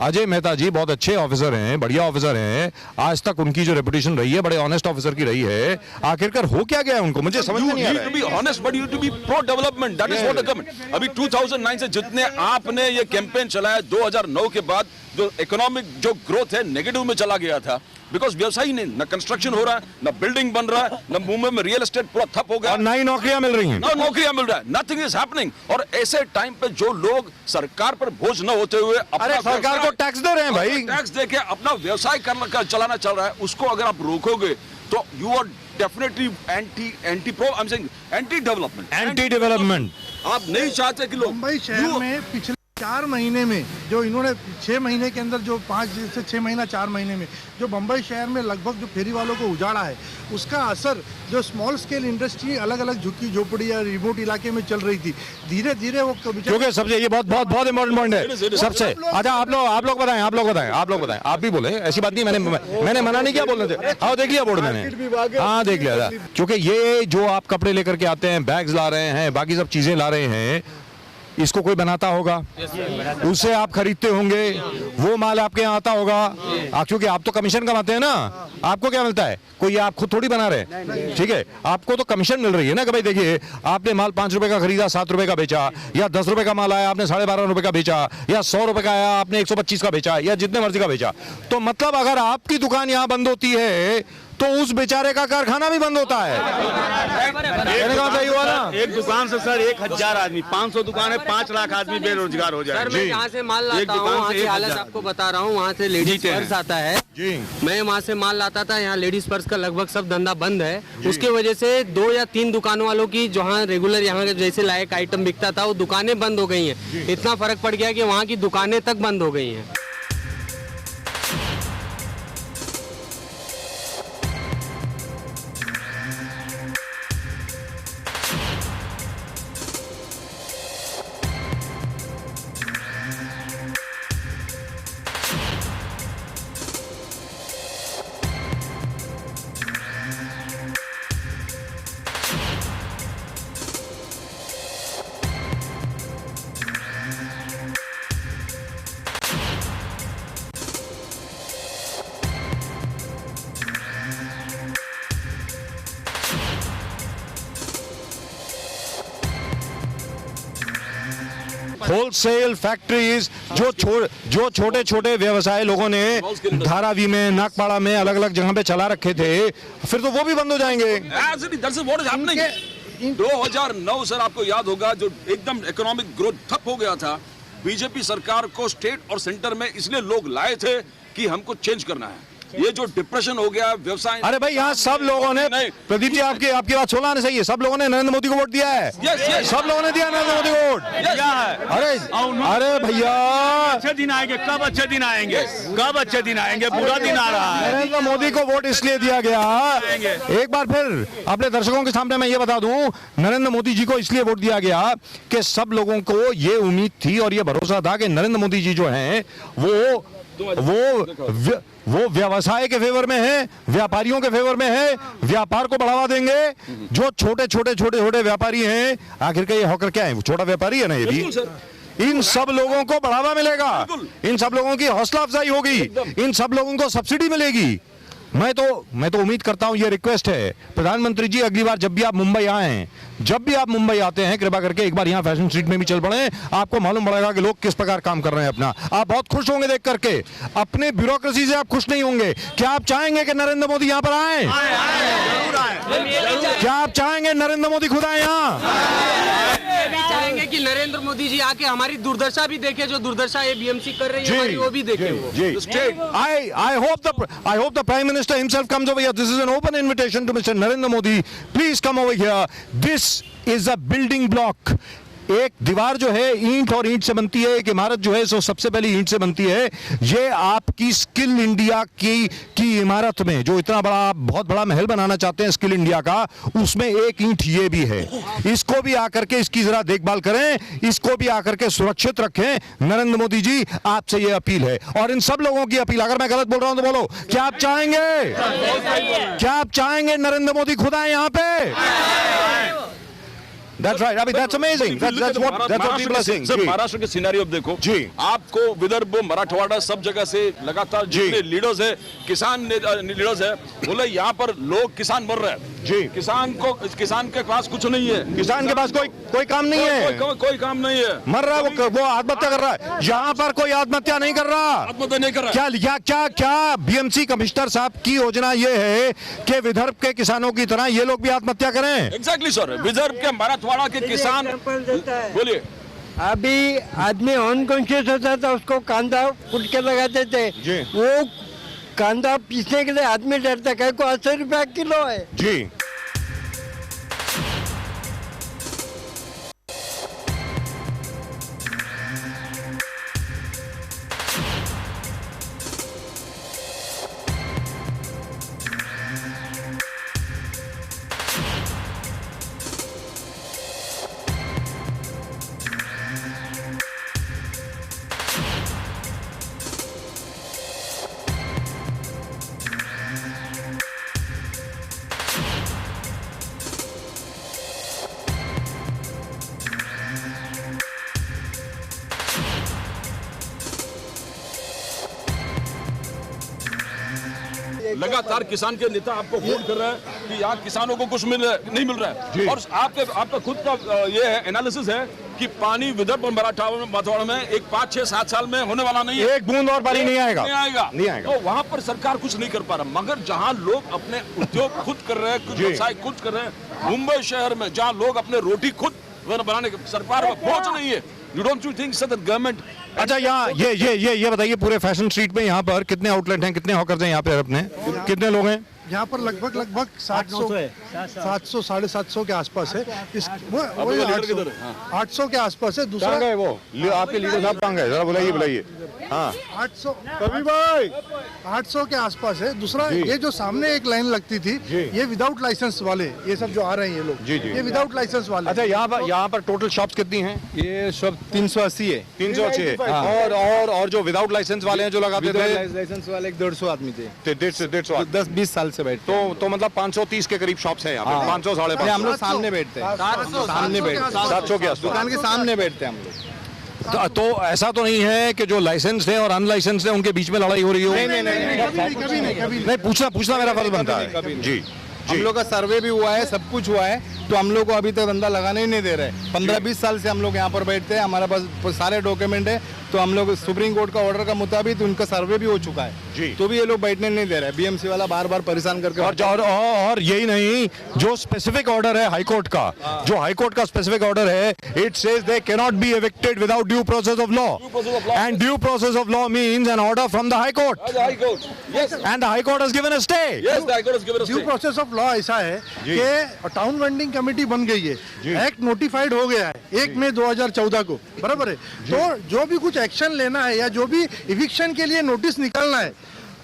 अजय मेहता जी बहुत अच्छे ऑफिसर हैं, बढ़िया ऑफिसर हैं, आज तक उनकी जो रेपुटेशन रही है बड़े ऑनेस्ट ऑफिसर की रही है, आखिरकार हो क्या गया उनको, मुझे समझ में नहीं आ रहा है। You need to be honest, but you need to be pro development. That is what the government. अभी 2009 से जितने आपने ये कैंपेन चलाया, 2009 के बाद जो इकोनॉमिक जो ग्रोथ है नेगेटिव में चला गया था, बिकॉज व्यवसाय नहीं, न कंस्ट्रक्शन हो रहा है, न बिल्डिंग बन रहा है, न मुंबई में रियल एस्टेट पूरा ठप हो गया, और नई नौकरियां मिल रही हैं, नौकरियां मिल रहा है, नथिंग इज हैपनिंग। और ऐसे टाइम पे जो लोग सरकार पर बोझ न होते हुए अरे सरकार को टैक्स दे रहे हैं भाई, टैक्स देके अपना व्यवसाय चलाना चल रहा है, उसको अगर आप रोकोगे तो you are definitely anti development. आप नहीं चाहते कि लोग मुंबई शहर में पिछले 4 महीने में जो इन्होंने 6 महीने के अंदर जो 5 से 6 महीना 4 महीने में जो मुंबई शहर में लगभग जो फेरी वालों को उजाड़ा है, उसका असर जो स्मॉल स्केल इंडस्ट्री अलग अलग झुग्गी झोपड़ी या रिमोट इलाके में चल रही थी, धीरे धीरे वो क्योंकि सबसे ये बहुत बहुत बहुत इंपॉर्टेंट पॉइंट है सबसे। अच्छा आप लोग बताएं, आप भी बोले, ऐसी बात नहीं, मैंने मना नहीं किया बोलने से। हाँ देख लिया बोर्ड मैंने, हाँ देख लिया था, क्योंकि ये जो आप कपड़े लेकर के आते हैं, बैग्स ला रहे हैं, बाकी सब चीजें ला रहे हैं, इसको कोई बनाता होगा, उससे आप खरीदते होंगे, वो माल आपके यहाँ आता होगा, क्योंकि आप तो कमीशन कमाते हैं ना, आपको क्या मिलता है, कोई आप खुद थोड़ी बना रहे, ठीक है, आपको तो कमीशन मिल रही है ना। कि भाई देखिए आपने माल 5 रुपए का खरीदा, 7 रुपए का बेचा, या 10 रुपए का माल आया आपने 12.5 रुपए का बेचा, या 100 रुपए का आया आपने 125 का बेचा, या जितने मर्जी का बेचा, तो मतलब अगर आपकी दुकान यहाँ बंद होती है तो उस बेचारे का कारखाना भी बंद होता है। सही हुआ ना? एक दुकान से सर 1000 आदमी, 500 दुकान है, 5 लाख आदमी बेरोजगार हो जाए। सर मैं यहाँ से माल लाता हूँ, वहाँ की हालत आपको बता रहा हूँ, वहाँ से लेडीज पर्स आता है, मैं वहाँ से माल लाता था, यहाँ लेडीज पर्स का लगभग सब धंधा बंद है, उसकी वजह से 2 या 3 दुकानों वालों की जहाँ रेगुलर यहाँ जैसे लायक आइटम बिकता था वो दुकानें बंद हो गई हैं। इतना फर्क पड़ गया कि वहाँ की दुकानें तक बंद हो गई हैं। होलसेल फैक्ट्रीज जो छोटे छोटे व्यवसाय लोगों ने धारावी में, नागपाड़ा में, अलग अलग जगह पे चला रखे थे, फिर तो वो भी बंद हो जाएंगे। 2009 सर आपको याद होगा जो एकदम इकोनॉमिक ग्रोथ ठप हो गया था, बीजेपी सरकार को स्टेट और सेंटर में इसलिए लोग लाए थे कि हमको चेंज करना है। ये जो डिप्रेशन हो गया व्यवसाय, अरे भाई यहाँ सब लोगों ने, प्रदीप जी आपकी बात छोड़ना नहीं सही है, सब लोगों ने नरेंद्र मोदी को वोट दिया है। सब लोगों ने दिया नरेंद्र मोदी को वोट। अरे भैया अच्छे दिन आएंगे, कब अच्छे दिन आएंगे, कब अच्छे दिन आएंगे, बुरा दिन आ रहा है। नरेंद्र मोदी को वोट इसलिए दिया गया, एक बार फिर अपने दर्शकों के सामने मैं ये बता दूं, नरेंद्र मोदी जी को इसलिए वोट दिया गया कि सब लोगों को ये उम्मीद थी और ये भरोसा था कि नरेंद्र मोदी जी जो हैं वो व्यवसाय के फेवर में है, व्यापारियों के फेवर में है, व्यापार को बढ़ावा देंगे। जो छोटे व्यापारी हैं, आखिर का ये हॉकर क्या है, वो छोटा व्यापारी है ना, ये भी, इन सब लोगों को बढ़ावा मिलेगा, इन सब लोगों की हौसला अफजाई होगी, इन सब लोगों को सब्सिडी मिलेगी। मैं तो उम्मीद करता हूं, ये रिक्वेस्ट है प्रधानमंत्री जी, अगली बार जब भी आप मुंबई आए, जब भी आप मुंबई आते हैं, कृपा करके एक बार यहाँ फैशन स्ट्रीट में भी चल पड़े, आपको मालूम पड़ेगा कि लोग किस प्रकार काम कर रहे हैं अपना। आप बहुत खुश होंगे देख करके, अपने ब्यूरोक्रेसी से आप खुश नहीं होंगे। क्या आप चाहेंगे कि नरेंद्र मोदी यहाँ पर आए? क्या आप चाहेंगे नरेंद्र मोदी खुद आए यहाँ? चाहेंगे कि नरेंद्र मोदी जी आके हमारी दुर्दशा भी देखे, जो दुर्दशा एबीएमसी कर रही है हमारी, वो भी देखे। I hope the Prime Minister himself comes over here. This is an open invitation to Mr. Narendra Modi. Please come over here. This is a building block. एक दीवार जो है ईंट और ईंट से बनती है, एक इमारत जो है सो सबसे पहले ईंट से बनती है। ये आपकी स्किल इंडिया की इमारत में जो इतना बड़ा, बहुत बड़ा महल बनाना चाहते हैं स्किल इंडिया का, उसमें एक ईंट ये भी है। इसको भी आकर के इसकी जरा देखभाल करें, इसको भी आकर के सुरक्षित रखें। नरेंद्र मोदी जी आपसे ये अपील है, और इन सब लोगों की अपील, अगर मैं गलत बोल रहा हूं तो बोलो, क्या आप चाहेंगे नरेंद्र मोदी खुद आए यहाँ पे? That's right. I mean, that's amazing. That's what people are saying. Sir Maharashtra के सिनेरियो अब देखो जी, आपको विदर्भ मराठवाड़ा सब जगह से लगातार जितने लीडर्स है, किसान लीडर्स है, बोले यहाँ पर लोग किसान मर रहे हैं जी, किसान के पास कुछ नहीं है, किसान के पास कोई काम नहीं है, कोई काम नहीं है, मर रहा है, वो आत्महत्या कर रहा है। यहाँ पर कोई आत्महत्या नहीं कर रहा, आत्महत्या नहीं कर रहा। क्या बीएमसी कमिश्नर साहब की योजना ये है कि विदर्भ के किसानों की तरह ये लोग भी आत्महत्या करें? एग्जैक्टली सर, विदर्भ के मराठवाड़ा के किसान, बोलिए। अभी आदमी अनकॉन्शियस होता था, उसको कांदा कुट के लगाते थे, वो कांदा पीसने के लिए आदमी डरता है, को 80 रुपया किलो है जी। लगातार किसान के नेता आपको फोन कर रहे हैं कि यहाँ किसानों को कुछ नहीं मिल रहा है, और आपका खुद का ये है एनालिसिस है कि पानी विदर्भ और मराठवाड़ा में एक 5, 6, 7 साल में होने वाला नहीं है, एक बूंद और पानी नहीं आएगा। तो वहाँ पर सरकार कुछ नहीं कर पा रहा, मगर जहाँ लोग अपने उद्योग खुद कर रहे हैं, कुछ व्यवसाय खुद कर रहे हैं, मुंबई शहर में जहाँ लोग अपने रोटी खुद बनाने के सरकार में पहुंच नहीं है। You don't you think so that government? अच्छा, यहाँ ये बताइए, पूरे फैशन स्ट्रीट में यहाँ पर कितने आउटलेट हैं, कितने हॉकर्स हैं यहाँ पे अपने, कितने लोग हैं? यहाँ पर लगभग 700 750 के आसपास है। 800 के आसपास है। दूसरा है वो आपके लीडर साहब कहाँ गए, जरा बुलाइए। हाँ, 800 कभी भाई 800 के आसपास है। दूसरा ये जो सामने एक लाइन लगती थी, ये विदाउट लाइसेंस वाले, ये सब जो आ रहे हैं ये लोग, ये विदाउट लाइसेंस वाले। अच्छा, यहाँ पर टोटल शॉप्स कितनी हैं? ये सब 380 है। 380 है। और जो विदाउट लाइसेंस वाले हैं जो लगाते थे, लाइसेंस वाले 150 आदमी थे, 150 10-20 साल से बैठते। तो मतलब 530 के करीब शॉप्स हैं यहाँ पे। 500 साढ़े 500 हम लोग सामने बैठते हैं, 700 के आसपास दुकान के सामने बैठते हैं हम लोग। तो ऐसा तो नहीं है कि जो लाइसेंस है और अनलाइसेंस है उनके बीच में लड़ाई हो रही हो? नहीं, पूछना मेरा फर्ज बनता है। जी, हम लोग का सर्वे भी हुआ है, सब कुछ हुआ है, तो हम लोग को अभी तक धंधा लगाने ही नहीं दे रहे। 15-20 साल से हम लोग यहाँ पर बैठते हैं, हमारे पास सारे डॉक्यूमेंट है, तो हम लोग सुप्रीम कोर्ट का ऑर्डर का मुताबिक उनका सर्वे भी हो चुका है जी, तो भी ये लोग बैठने नहीं दे रहे। बीएमसी वाला बार परेशान करके, और यही नहीं, जो स्पेसिफिक ऑर्डर है हाईकोर्ट का, जो हाईकोर्ट का स्पेसिफिक ऑर्डर है, it says they can not be evicted without due process of law, and due process of law means an order from the high court, and the high court has given a stay. Due process of law ऐसा है कि town vending committee बन गई है, act notified हो गया है 1 मई 2014 को, बराबर है। तो जो भी कुछ एक्शन लेना है या जो भी इविक्शन के लिए नोटिस निकालना है,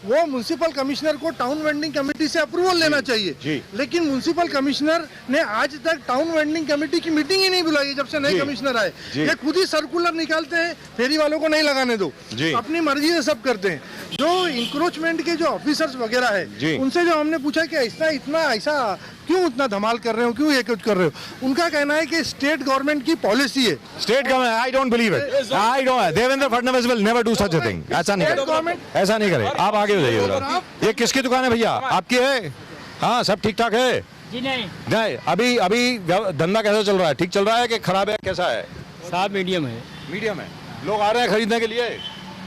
वो म्युनिसिपल कमिश्नर को टाउन वेंडिंग कमेटी से अप्रूवल लेना चाहिए। लेकिन म्युनिसिपल कमिश्नर ने आज तक टाउन वेंडिंग कमेटी की मीटिंग ही नहीं बुलाई जब से नए कमिश्नर आए। ये खुद ही सर्कुलर निकालते हैं, फेरी वालों को नहीं लगाने दो, अपनी मर्जी से सब करते हैं। जो इंक्रोचमेंट के जो ऑफिसर्स वगैरह है, उनसे जो हमने पूछा कि ऐसा क्यों इतना धमाल कर रहे हो, क्यों ये कुछ कर रहे हो, उनका कहना है कि स्टेट गवर्नमेंट की पॉलिसी है। State government, I don't believe it, I don't, Devendra Fadnavis will never do such a thing. ऐसा नहीं करे, ऐसा नहीं करे। आप आगे हो जाइए। ये किसकी दुकान है भैया, आपकी है? हाँ, सब ठीक ठाक है जी? नहीं, अभी धंधा कैसा चल रहा है? ठीक चल रहा है कि खराब है, कैसा है? साहब मीडियम है। मीडियम है। लोग आ रहे हैं खरीदने के लिए?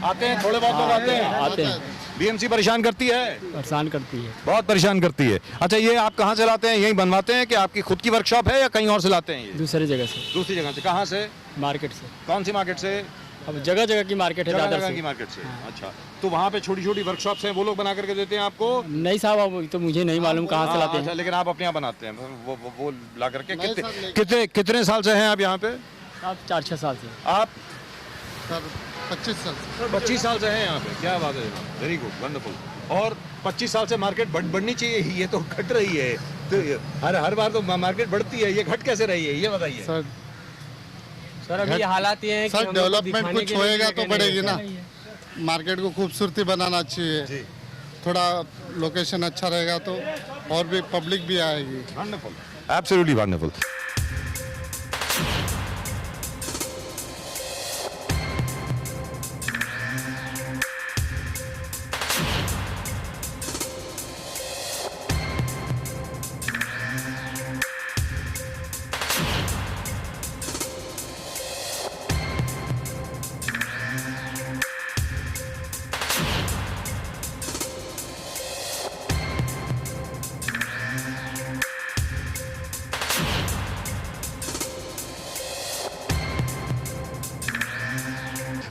आते हैं, थोड़े बहुत लोग आते हैं। बीएमसी परेशान करती है? परेशान करती है, बहुत परेशान करती है। अच्छा, ये आप कहाँ से लाते हैं? यहीं बनवाते हैं कि आपकी खुद की वर्कशॉप है या कहीं और से लाते हैं? ये दूसरी जगह से। दूसरी जगह से? कहाँ से? मार्केट से। कौन सी मार्केट से? अब जगह जगह की मार्केट है, जगह की मार्केट से। अच्छा, तो वहाँ पे छोटी छोटी वर्कशॉप्स हैं, वो लोग बना करके देते हैं आपको? नहीं साहब, अब तो मुझे नहीं मालूम कहाँ से लाते हैं। लेकिन आप अपने यहाँ बनाते हैं वो ला करके? कितने साल से हैं आप यहाँ पे? 4-6 साल से। आप? 25 साल से हैं यहाँ पे। क्या बात है, वेरी गुड, वंडरफुल। और 25 साल से मार्केट बढ़नी चाहिए, ये तो घट रही है। तो हर बार तो मार्केट बढ़ती है, ये घट कैसे रही है, ये बताइए सर। अभी हालात ये हैं कि सर, डेवलपमेंट कुछ होएगा तो बढ़ेगी ना। मार्केट को खूबसूरती बनाना चाहिए, थोड़ा लोकेशन अच्छा रहेगा तो और भी पब्लिक भी आएगी। Wonderful, absolutely wonderful.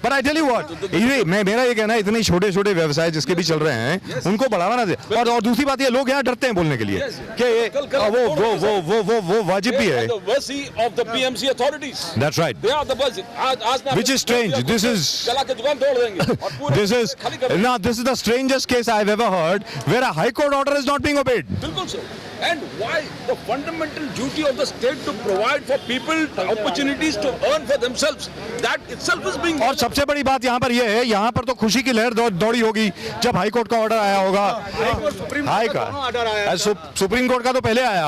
But I tell you what, ये मेरा ये कहना है, इतने छोटे छोटे व्यवसाय जिसके भी चल रहे हैं उनको बढ़ावा ना दे। और दूसरी बात ये, लोग यहाँ डरते हैं बोलने के लिए कि वो वाजिब भी है। of the PMC authorities. That's right. They are the buzz. Which is strange. This is चला के दुकान तोड़ देंगे। this is the strangest case I've ever heard where a high court order is not being obeyed. बिल्कुल sir. And why the fundamental duty of the state to provide for people opportunities to earn for themselves, that itself is being. और सबसे बड़ी बात यहाँ पर ये है, यहाँ पर तो खुशी की लहर दौड़ी होगी जब हाई कोर्ट का ऑर्डर आया होगा। हाई का सुप्रीम कोर्ट का तो पहले आया,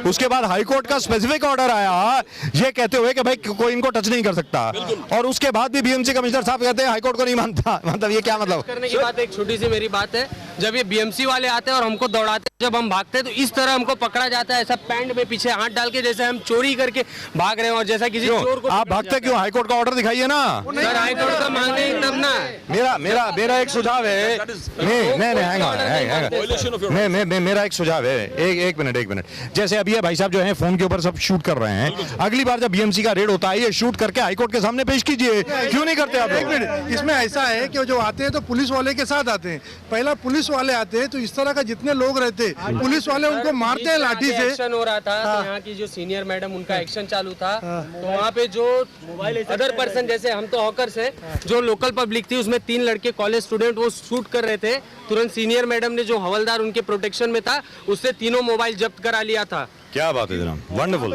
उसके बाद हाई कोर्ट का स्पेसिफिक ऑर्डर आया ये कहते हुए कि भाई कोई इनको टच नहीं कर सकता, और उसके बाद भी बीएमसी कमिश्नर साहब कहते हैं हाई कोर्ट को नहीं मानता। मतलब ये क्या मतलब? करने की बात, एक छोटी सी मेरी बात है, जब ये बीएमसी वाले आते हैं और हमको दौड़ाते हैं, जब हम भागते हैं तो इस तरह हमको पकड़ा जाता है, ऐसा पैंट में पीछे हाथ डाल के, जैसे हम चोरी करके भाग रहे हैं और जैसा किसी चोर को। आप भागते क्यों? हाई कोर्ट का ऑर्डर दिखाइए ना। सर हाई कोर्ट का मांगे तब ना। मेरा एक सुझाव है, मेरा एक सुझाव है, एक मिनट। जैसे अभी भाई साहब जो है फोन के ऊपर सब शूट कर रहे हैं, अगली बार जब बीएमसी का रेड होता है ये शूट करके हाई कोर्ट के सामने पेश कीजिए, क्यों नहीं करते आप? एक मिनट, इसमें ऐसा है कि जो आते हैं तो पुलिस वाले के साथ आते हैं। पहला पुलिस वाले आते हैं तो इस तरह का जितने लोग रहते हैं पुलिस वाले उनको मारते हैं लाठी से। एक्शन हो रहा था तो यहाँ की जो सीनियर मैडम उनका एक्शन चालू था, तो वहाँ पे जो अदर पर्सन, जैसे हम तो हॉकर्स हैं, जो लोकल पब्लिक थी उसमें 3 लड़के कॉलेज स्टूडेंट वो शूट कर रहे थे। तुरंत सीनियर मैडम ने, जो हवलदार उनके प्रोटेक्शन में था, उससे तीनों मोबाइल जब्त करा लिया था। क्या बात है जनाब, wonderful.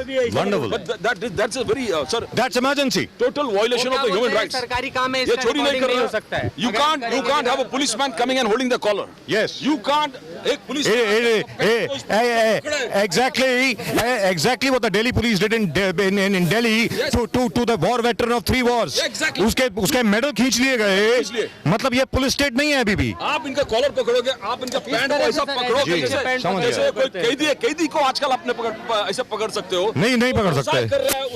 That's a very sir. That's emergency. Total violation of the human rights. सरकारी काम है, ये चोरी नहीं कर हो सकता है। You can't have a policeman coming and holding the collar. Yes. You can't. एक police exactly what the Delhi police did in Delhi to the war veteran of 3 wars. Exactly. उसके मेडल खींच लिए गए। मतलब ये पुलिस स्टेट नहीं है अभी भी। आप इनका कॉलर पकड़ोगे, आप इनका पैंट को ऐसा पकड़ोगे जैसे कोई कैदी को आजकल आपने ऐसे पकड़ सकते हो। नहीं पकड़ सकते।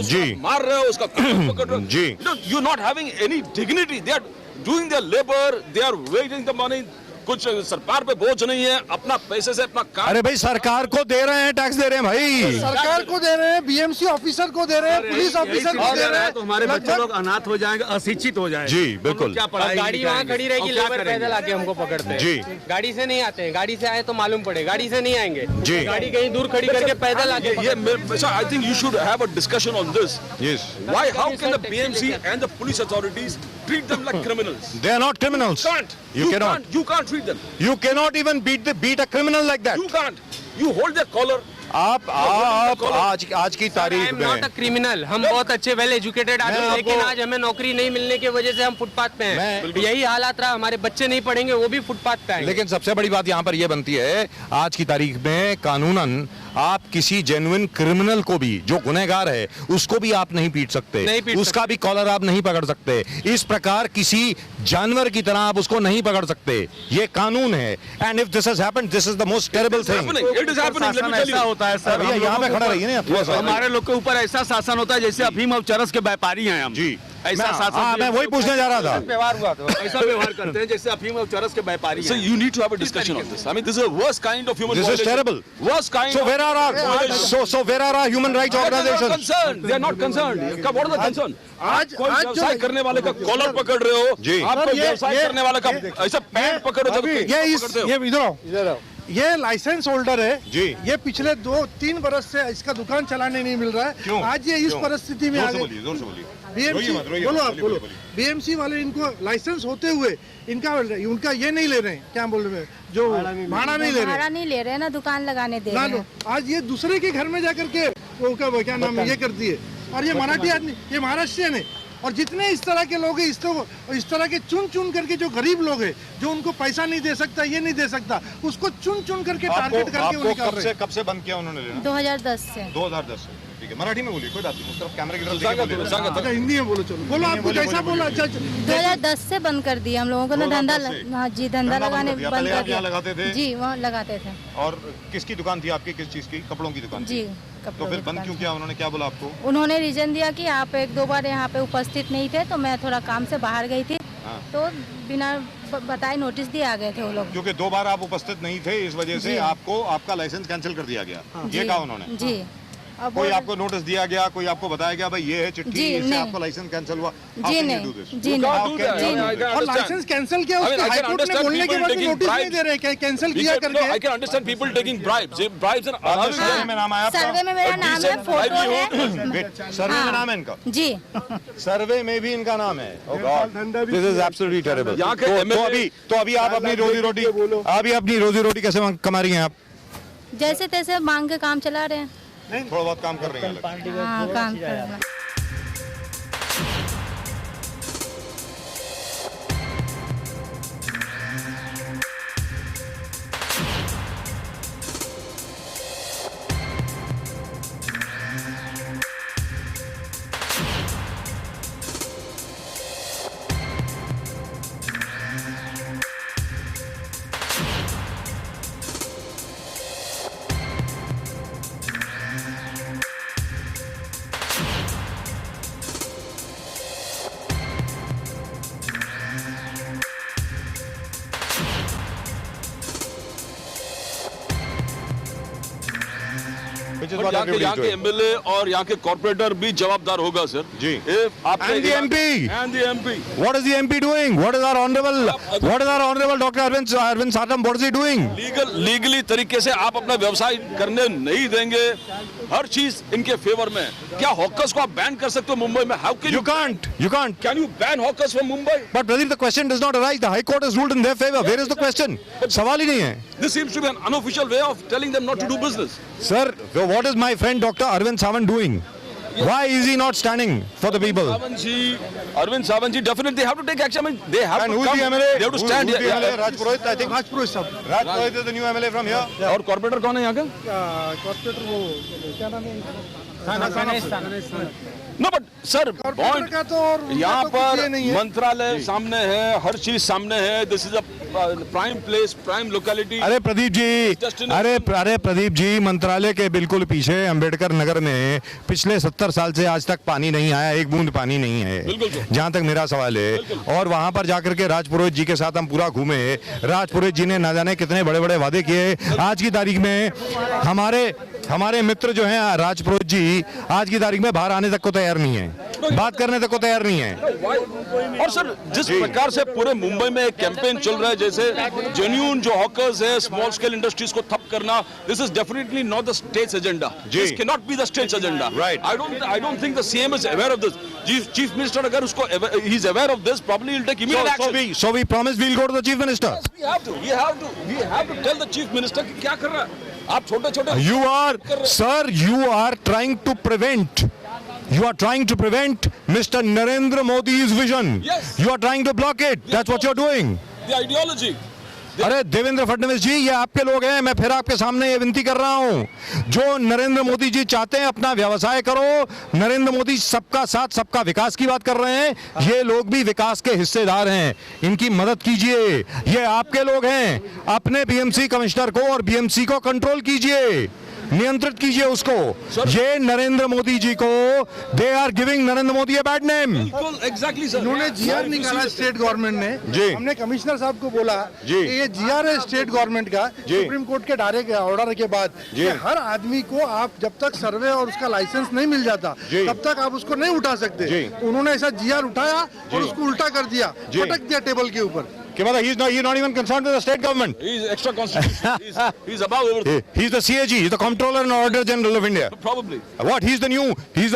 जी, मार रहे हो, उसका पकड़ रहे हो। जी, you not having any dignity. They are doing their labour, they are waiting the money. कुछ सरकार पे बोझ नहीं है, अपना पैसे से अपना काम। अरे भाई सरकार को दे रहे हैं, टैक्स दे रहे हैं भाई, सरकार को दे रहे हैं, बीएमसी ऑफिसर को दे रहे हैं, पुलिस ऑफिसर को दे रहे हैं, तो हमारे बच्चे लोग अनाथ हो जाएंगे, अशिक्षित हो जाएंगे। जी बिल्कुल। क्या पढ़ाई, गाड़ी वहाँ खड़ी रहेगी, लेबर पैदल आके हमको पकड़ते हैं। जी, गाड़ी से नहीं आते हैं, गाड़ी से आए तो मालूम पड़े, गाड़ी से नहीं आएंगे। जी, गाड़ी कहीं दूर खड़ी करके पैदल आके। I think you should have a discussion on this. Yes. Why? How can the BMC and the police authorities treat them like criminals? They are not criminals. You can't treat them. You cannot even beat a criminal like that. You can't. You hold their collar. आप आज की तारीख में not a criminal, हम बहुत अच्छे well educated आदमी, लेकिन आज हमें नौकरी नहीं मिलने की वजह से हम फुटपाथ पे हैं। यही हालात रहा, हमारे बच्चे नहीं पढ़ेंगे, वो भी फुटपाथ पे आएंगे। लेकिन सबसे बड़ी बात यहाँ पर यह बनती है, आज की तारीख में कानूनन आप किसी जेन्युइन क्रिमिनल को भी, जो गुनहगार है, उसको भी आप नहीं पीट सकते, उसका भी कॉलर आप नहीं पकड़ सकते। इस प्रकार किसी जानवर की तरह आप उसको नहीं पकड़ सकते, ये कानून है। And if this has happened, this is the most terrible thing. It is happening. Let me tell you. होता है सर, यहाँ पे खड़ा रहिए ना, हमारे लोग के ऊपर ऐसा शासन होता है जैसे अफीम और चरस के व्यापारी हैं हम। जी, ऐसा शासन। मैं वही पूछने जा रहा था। व्यवहार हुआ तो ऐसा व्यवहार करते हैं जैसे अफीम और चरस के व्यापारी हैं। So you need to have a discussion on this. I mean, this is a worst kind of human violation. This is terrible. Worst kind. So where are our human rights organizations? They are not concerned. What are the concern? आज कोई व्यवसाय करने वाले का collar पकड़ रहे हो, आप कोई व्यवसाय करने वाले का ऐसा पैंट पकड़ रहे हो। ये इधर आओ। ये लाइसेंस होल्डर है जी, ये पिछले 2-3 बरस से इसका दुकान चलाने नहीं मिल रहा है। क्यों? आज ये इस परिस्थिति में आ गए। जोर से बोलिए। बीएमसी बोलो बीएमसी वाले इनको लाइसेंस होते हुए उनका ये नहीं ले रहे हैं, क्या बोल रहे हैं, जो भाड़ा नहीं ले रहे हैं ना, दुकान लगाने दे रहे हैं। आज ये दूसरे के घर में जाकर के वो क्या नाम है ये करती है। और ये मराठी आदमी, ये महाराष्ट्रियन है। और जितने इस तरह के लोग हैं, इस तरह के चुन करके जो गरीब लोग हैं, जो उनको पैसा नहीं दे सकता, ये नहीं दे सकता, उसको चुन करके टारगेट करके वो निकाल रहे हैं। कब से बंद किया उन्होंने लेना? 2010 से। 2010 से, ठीक है। मराठी में बोलिए, कोई बात नहीं, उस तरफ कैमरे की तरफ हिंदी में बोलो, चलो बोलो, आपको कैसा बोला? 2010 से बंद कर दिया हम लोगों को ना धंधा। हाँ जी, धंधा लगाने बंद कर दिया। लगाते थे जी, वहाँ लगाते थे। और किसकी दुकान थी आपकी, किस चीज की? कपड़ों की दुकान जी। तो फिर बंद क्यों किया उन्होंने, क्या बोला आपको? उन्होंने रीजन दिया कि आप 1-2 बार यहाँ पे उपस्थित नहीं थे, तो मैं थोड़ा काम से बाहर गई थी। तो बिना बताए नोटिस दिए आ गए थे वो लोग। क्योंकि 2 बार आप उपस्थित नहीं थे, इस वजह से आपको आपका लाइसेंस कैंसिल कर दिया गया, ये कहा उन्होंने। जी। कोई आपको नोटिस दिया गया, कोई आपको बताया गया भाई ये है चिट्ठी, इससे आपका लाइसेंस कैंसिल हुआ? जी नहीं। और लाइसेंस कैंसिल किया उसके हाई कोर्ट ने बोलने के बाद नोटिस नहीं दे रहे हैं कैंसिल किया करके। I can understand people taking bribes and सर्वे में नाम आया आपका? सर्वे में मेरा नाम है, फोटो है। सर्वे में नाम है इनका? जी। सर्वे में भी इनका नाम है। Oh God, this is absolutely terrible. तो अभी आप अपनी रोजी रोटी कैसे कमा रही हैं आप? जैसे तैसे मांग के काम चला रहे हैं। थोड़ा बहुत काम कर रही हैं? हाँ, काम कर रहे हैं। यहाँ के एमएलए और यहाँ के कॉर्पोरेटर भी जवाबदार होगा sir ji. And the MP. What is the MP doing? What is our honorable Dr. Arvind Satam? What is he doing? Legally तरीके से आप अपना व्यवसाय करने नहीं देंगे, हर चीज इनके फेवर में। क्या हॉकर्स को आप बैन कर सकते हो मुंबई में? How can you can't. Can you ban hawkers from Mumbai? But Pradeep, the question does not arise. The High Court has ruled in their favor. Where is the question? सवाल ही नहीं है। This seems to be an unofficial way of telling them not to do business. Sir, what is my friend Dr. Arvind Savam doing? Why is he not standing for the people? Arvind Savam definitely have to take action. I mean, they have and to who's come. the MLA? They have to stand here. Raj Purohit, I think. Raj Purohit is the new MLA from here. और corporator कौन है यहाँ का? Corporator वो क्या नाम है? No, but sir, point यहाँ पर मंत्रालय सामने है, हर चीज सामने है. This is a prime place, prime locality. अरे प्रदीप जी, मंत्रालय के बिल्कुल पीछे अंबेडकर नगर में पिछले 70 साल से आज तक पानी नहीं आया, एक बूंद पानी नहीं है, जहाँ तक मेरा सवाल है। और वहाँ पर जाकर के राज पुरोहित जी के साथ हम पूरा घूमे। राज पुरोहित जी ने ना जाने कितने बड़े बड़े वादे किए। आज की तारीख में हमारे मित्र जो हैं राज पुरोहित जी आज की तारीख में बाहर आने तक को तैयार नहीं है, बात करने तक को तैयार नहीं है। और सर जिस प्रकार से पूरे मुंबई में एक कैंपेन चल रहा है, जैसे जेन्युइन जो हॉकर्स है, स्मॉल स्केल इंडस्ट्रीज को ठप करना, this is definitely not the states agenda. This can not be the states agenda. I don't think the CM is aware of this. Chief minister अगर उसको he is aware of this, probably he'll take immediate action. So we promise we'll go to the chief minister. Yes, we have to tell the chief minister कि क्या कर रहा है. आप छोटे-छोटे you are trying to prevent Mr. Narendra Modi's vision. Yes. You are trying to block it. That's what you're doing. The ideology. अरे देवेंद्र फडणवीस जी, ये आपके लोग हैं। मैं फिर आपके सामने ये विनती कर रहा हूं, जो नरेंद्र मोदी जी चाहते हैं अपना व्यवसाय करो। नरेंद्र मोदी सबका साथ सबका विकास की बात कर रहे हैं, ये लोग भी विकास के हिस्सेदार हैं, इनकी मदद कीजिए। ये आपके लोग हैं, अपने बीएमसी कमिश्नर को और बीएमसी को कंट्रोल कीजिए, नियंत्रित कीजिए उसको। ये नरेंद्र मोदी जी को, they are giving Narendra Modi a bad name. Exactly sir, उन्होंने जीआर निकाला स्टेट गवर्नमेंट ने जी। हमने कमिश्नर साहब को बोला कि ये जीआर है स्टेट गवर्नमेंट का, सुप्रीम कोर्ट के डायरेक्ट ऑर्डर के बाद, हर आदमी को आप जब तक सर्वे और उसका लाइसेंस नहीं मिल जाता तब तक आप उसको नहीं उठा सकते। उन्होंने ऐसा जीआर उठाया और उसको उल्टा कर दिया, पटक दिया टेबल के ऊपर। He's not even concerned with the state government. He's extra constitutional. He's above everything. He's the CAG. He's the Comptroller and Auditor General of India. Probably. What? He's the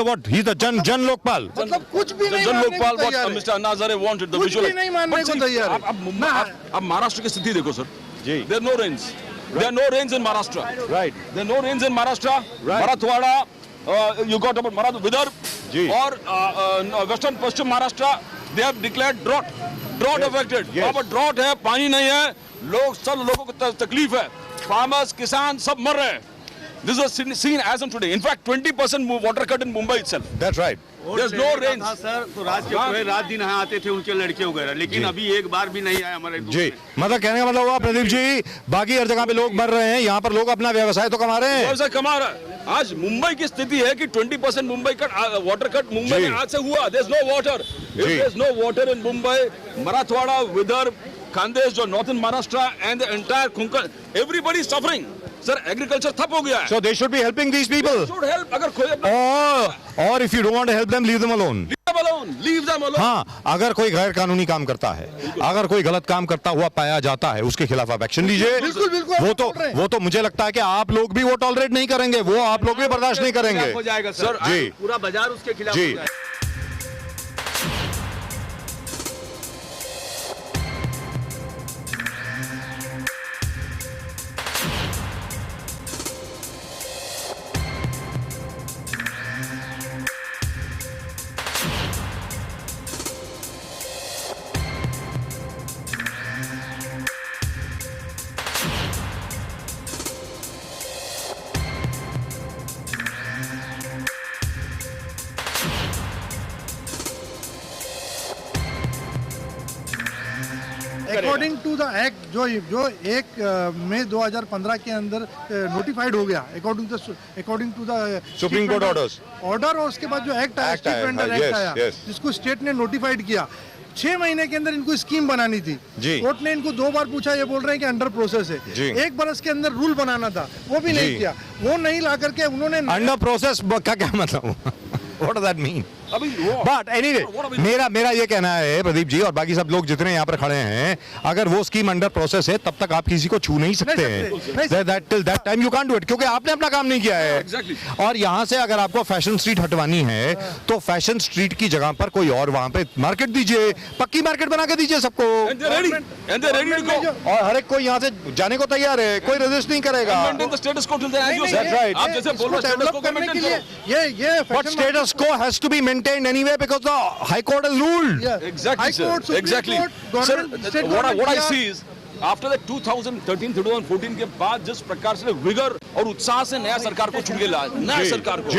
what? He's the Jan Lokpal. मतलब कुछ भी नहीं Jan Lokpal, what Mr. Anna Hazare wanted, the visual. कुछ भी नहीं मानने को तैयार है। अब महाराष्ट्र की स्थिति देखो sir. There are no rains. There are no rains in Maharashtra. Right. There are no rains in Maharashtra. Marathwada, you got about Vidarbha और Western Paschim Maharashtra. They have declared drought. Drought affected. वहाँ पर drought है, पानी नहीं है, सब लोगों को तकलीफ है, farmers, किसान सब मर रहे हैं. This was seen as on today. In fact, 20% water cut in Mumbai itself. That's right. There's no rain. Sir तो रात दिन यहाँ आते थे उनके लड़के वगैरह, लेकिन अभी एक बार भी नहीं आया हमारे जी। मतलब कहने का मतलब हुआ प्रदीप जी, बाकी हर जगह पे लोग मर रहे हैं, यहाँ पर लोग अपना व्यवसाय तो कमा रहे हैं। व्यवसाय कमा रहा है। आज मुंबई की स्थिति है कि 20% मुंबई का वाटर कट मुंबई में आज से हुआ। There's no water. There's no water in Mumbai. Marathwada, Vidarbha, Khandesh, जो northern Maharashtra and the entire Konkan, everybody is suffering. Sir agriculture ठप हो गया है। So they should be helping these people. Should help, अगर कोई अपना Or if you don't want to help them, leave them alone. leave them alone. हाँ, अगर कोई गैर कानूनी काम करता है, अगर कोई गलत काम करता हुआ पाया जाता है, उसके खिलाफ आप एक्शन लीजिए। बिल्कुल बिल्कुल वो तो मुझे लगता है कि आप लोग भी वो टॉलरेट नहीं करेंगे, वो आप लोग भी बर्दाश्त नहीं करेंगे। हो जाएगा सर, जी, पूरा बाजार उसके खिलाफ जी। हो जाएगा। अकॉर्डिंग टू द एक्ट जो 1 मई 2015 के अंदर नोटिफाइड हो गया, according to the supreme court order और उसके बाद जो एक्ट आया, स्ट्रीट वेंडर एक्ट आया, जिसको स्टेट ने नोटिफाइड किया। 6 महीने के अंदर इनको स्कीम बनानी थी। कोर्ट ने इनको 2 बार पूछा, ये बोल रहे हैं कि अंडर प्रोसेस है। 1 बरस के अंदर रूल बनाना था, वो भी नहीं किया। वो नहीं ला करके उन्होंने अंडर प्रोसेस का क्या मतलब? What does that mean? But anyway, मेरा ये कहना है प्रदीप जी और बाकी सब लोग जितने यहाँ पर खड़े हैं, अगर वो स्कीम अंडर प्रोसेस है तब तक आप किसी को छू नहीं सकते हैं। Till that time you can't do it, क्योंकि आपने अपना काम नहीं किया है। और यहाँ से अगर आपको फैशन स्ट्रीट हटवानी है तो फैशन स्ट्रीट की जगह पर कोई और वहाँ पे मार्केट दीजिए, पक्की मार्केट बना के दीजिए सबको। और हर एक कोई यहाँ से जाने को तैयार है, कोई रेजिस्ट नहीं करेगा। आप जैसे बोल रहे हैं, But status quo has to be maintained anyway because the High Court has ruled. Exactly, sir. Exactly. Sir, what I see is after the 2013-2014 के बाद जिस प्रकार से विगर और उत्साह से नया सरकार को चुन के लाया, नया सरकार को,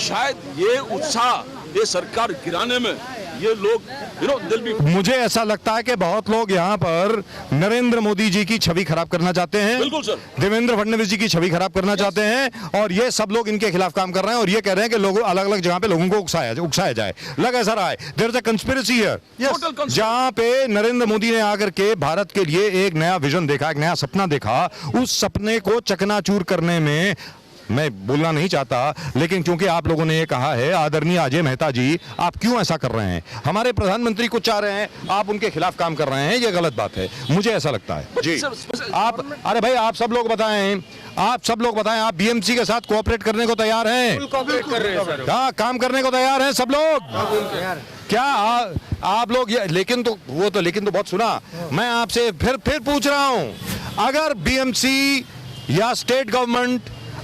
शायद ये उत्साह ये सरकार गिराने में ये लोग मुझे ऐसा लगता है कि बहुत लोग यहाँ पर नरेंद्र मोदी जी की छवि खराब करना चाहते हैं। बिल्कुल सर। देवेंद्र फडणवीस जी की छवि खराब करना चाहते हैं और ये सब लोग इनके खिलाफ काम कर रहे हैं और ये कह रहे हैं कि लोगों अलग अलग जगह पे लोगों को उकसाया जाए। लग ऐसा रहा है, there is a conspiracy here, जहां पे नरेंद्र मोदी ने आकर के भारत के लिए एक नया विजन देखा, एक नया सपना देखा, उस सपने को चकनाचूर करने में मैं बोलना नहीं चाहता, लेकिन क्योंकि आप लोगों ने ये कहा है, आदरणीय अजय मेहता जी, आप क्यों ऐसा कर रहे हैं? हमारे प्रधानमंत्री कुछ चाह रहे हैं, आप उनके खिलाफ काम कर रहे हैं, ये गलत बात है, मुझे ऐसा लगता है। जी आप, अरे भाई आप सब लोग बताएं, आप बीएमसी के साथ कोऑपरेट करने को तैयार हैं? हाँ, काम करने को तैयार हैं सब लोग? क्या आप लोग लेकिन तो बहुत सुना। मैं आपसे फिर पूछ रहा हूं, अगर बीएमसी या स्टेट गवर्नमेंट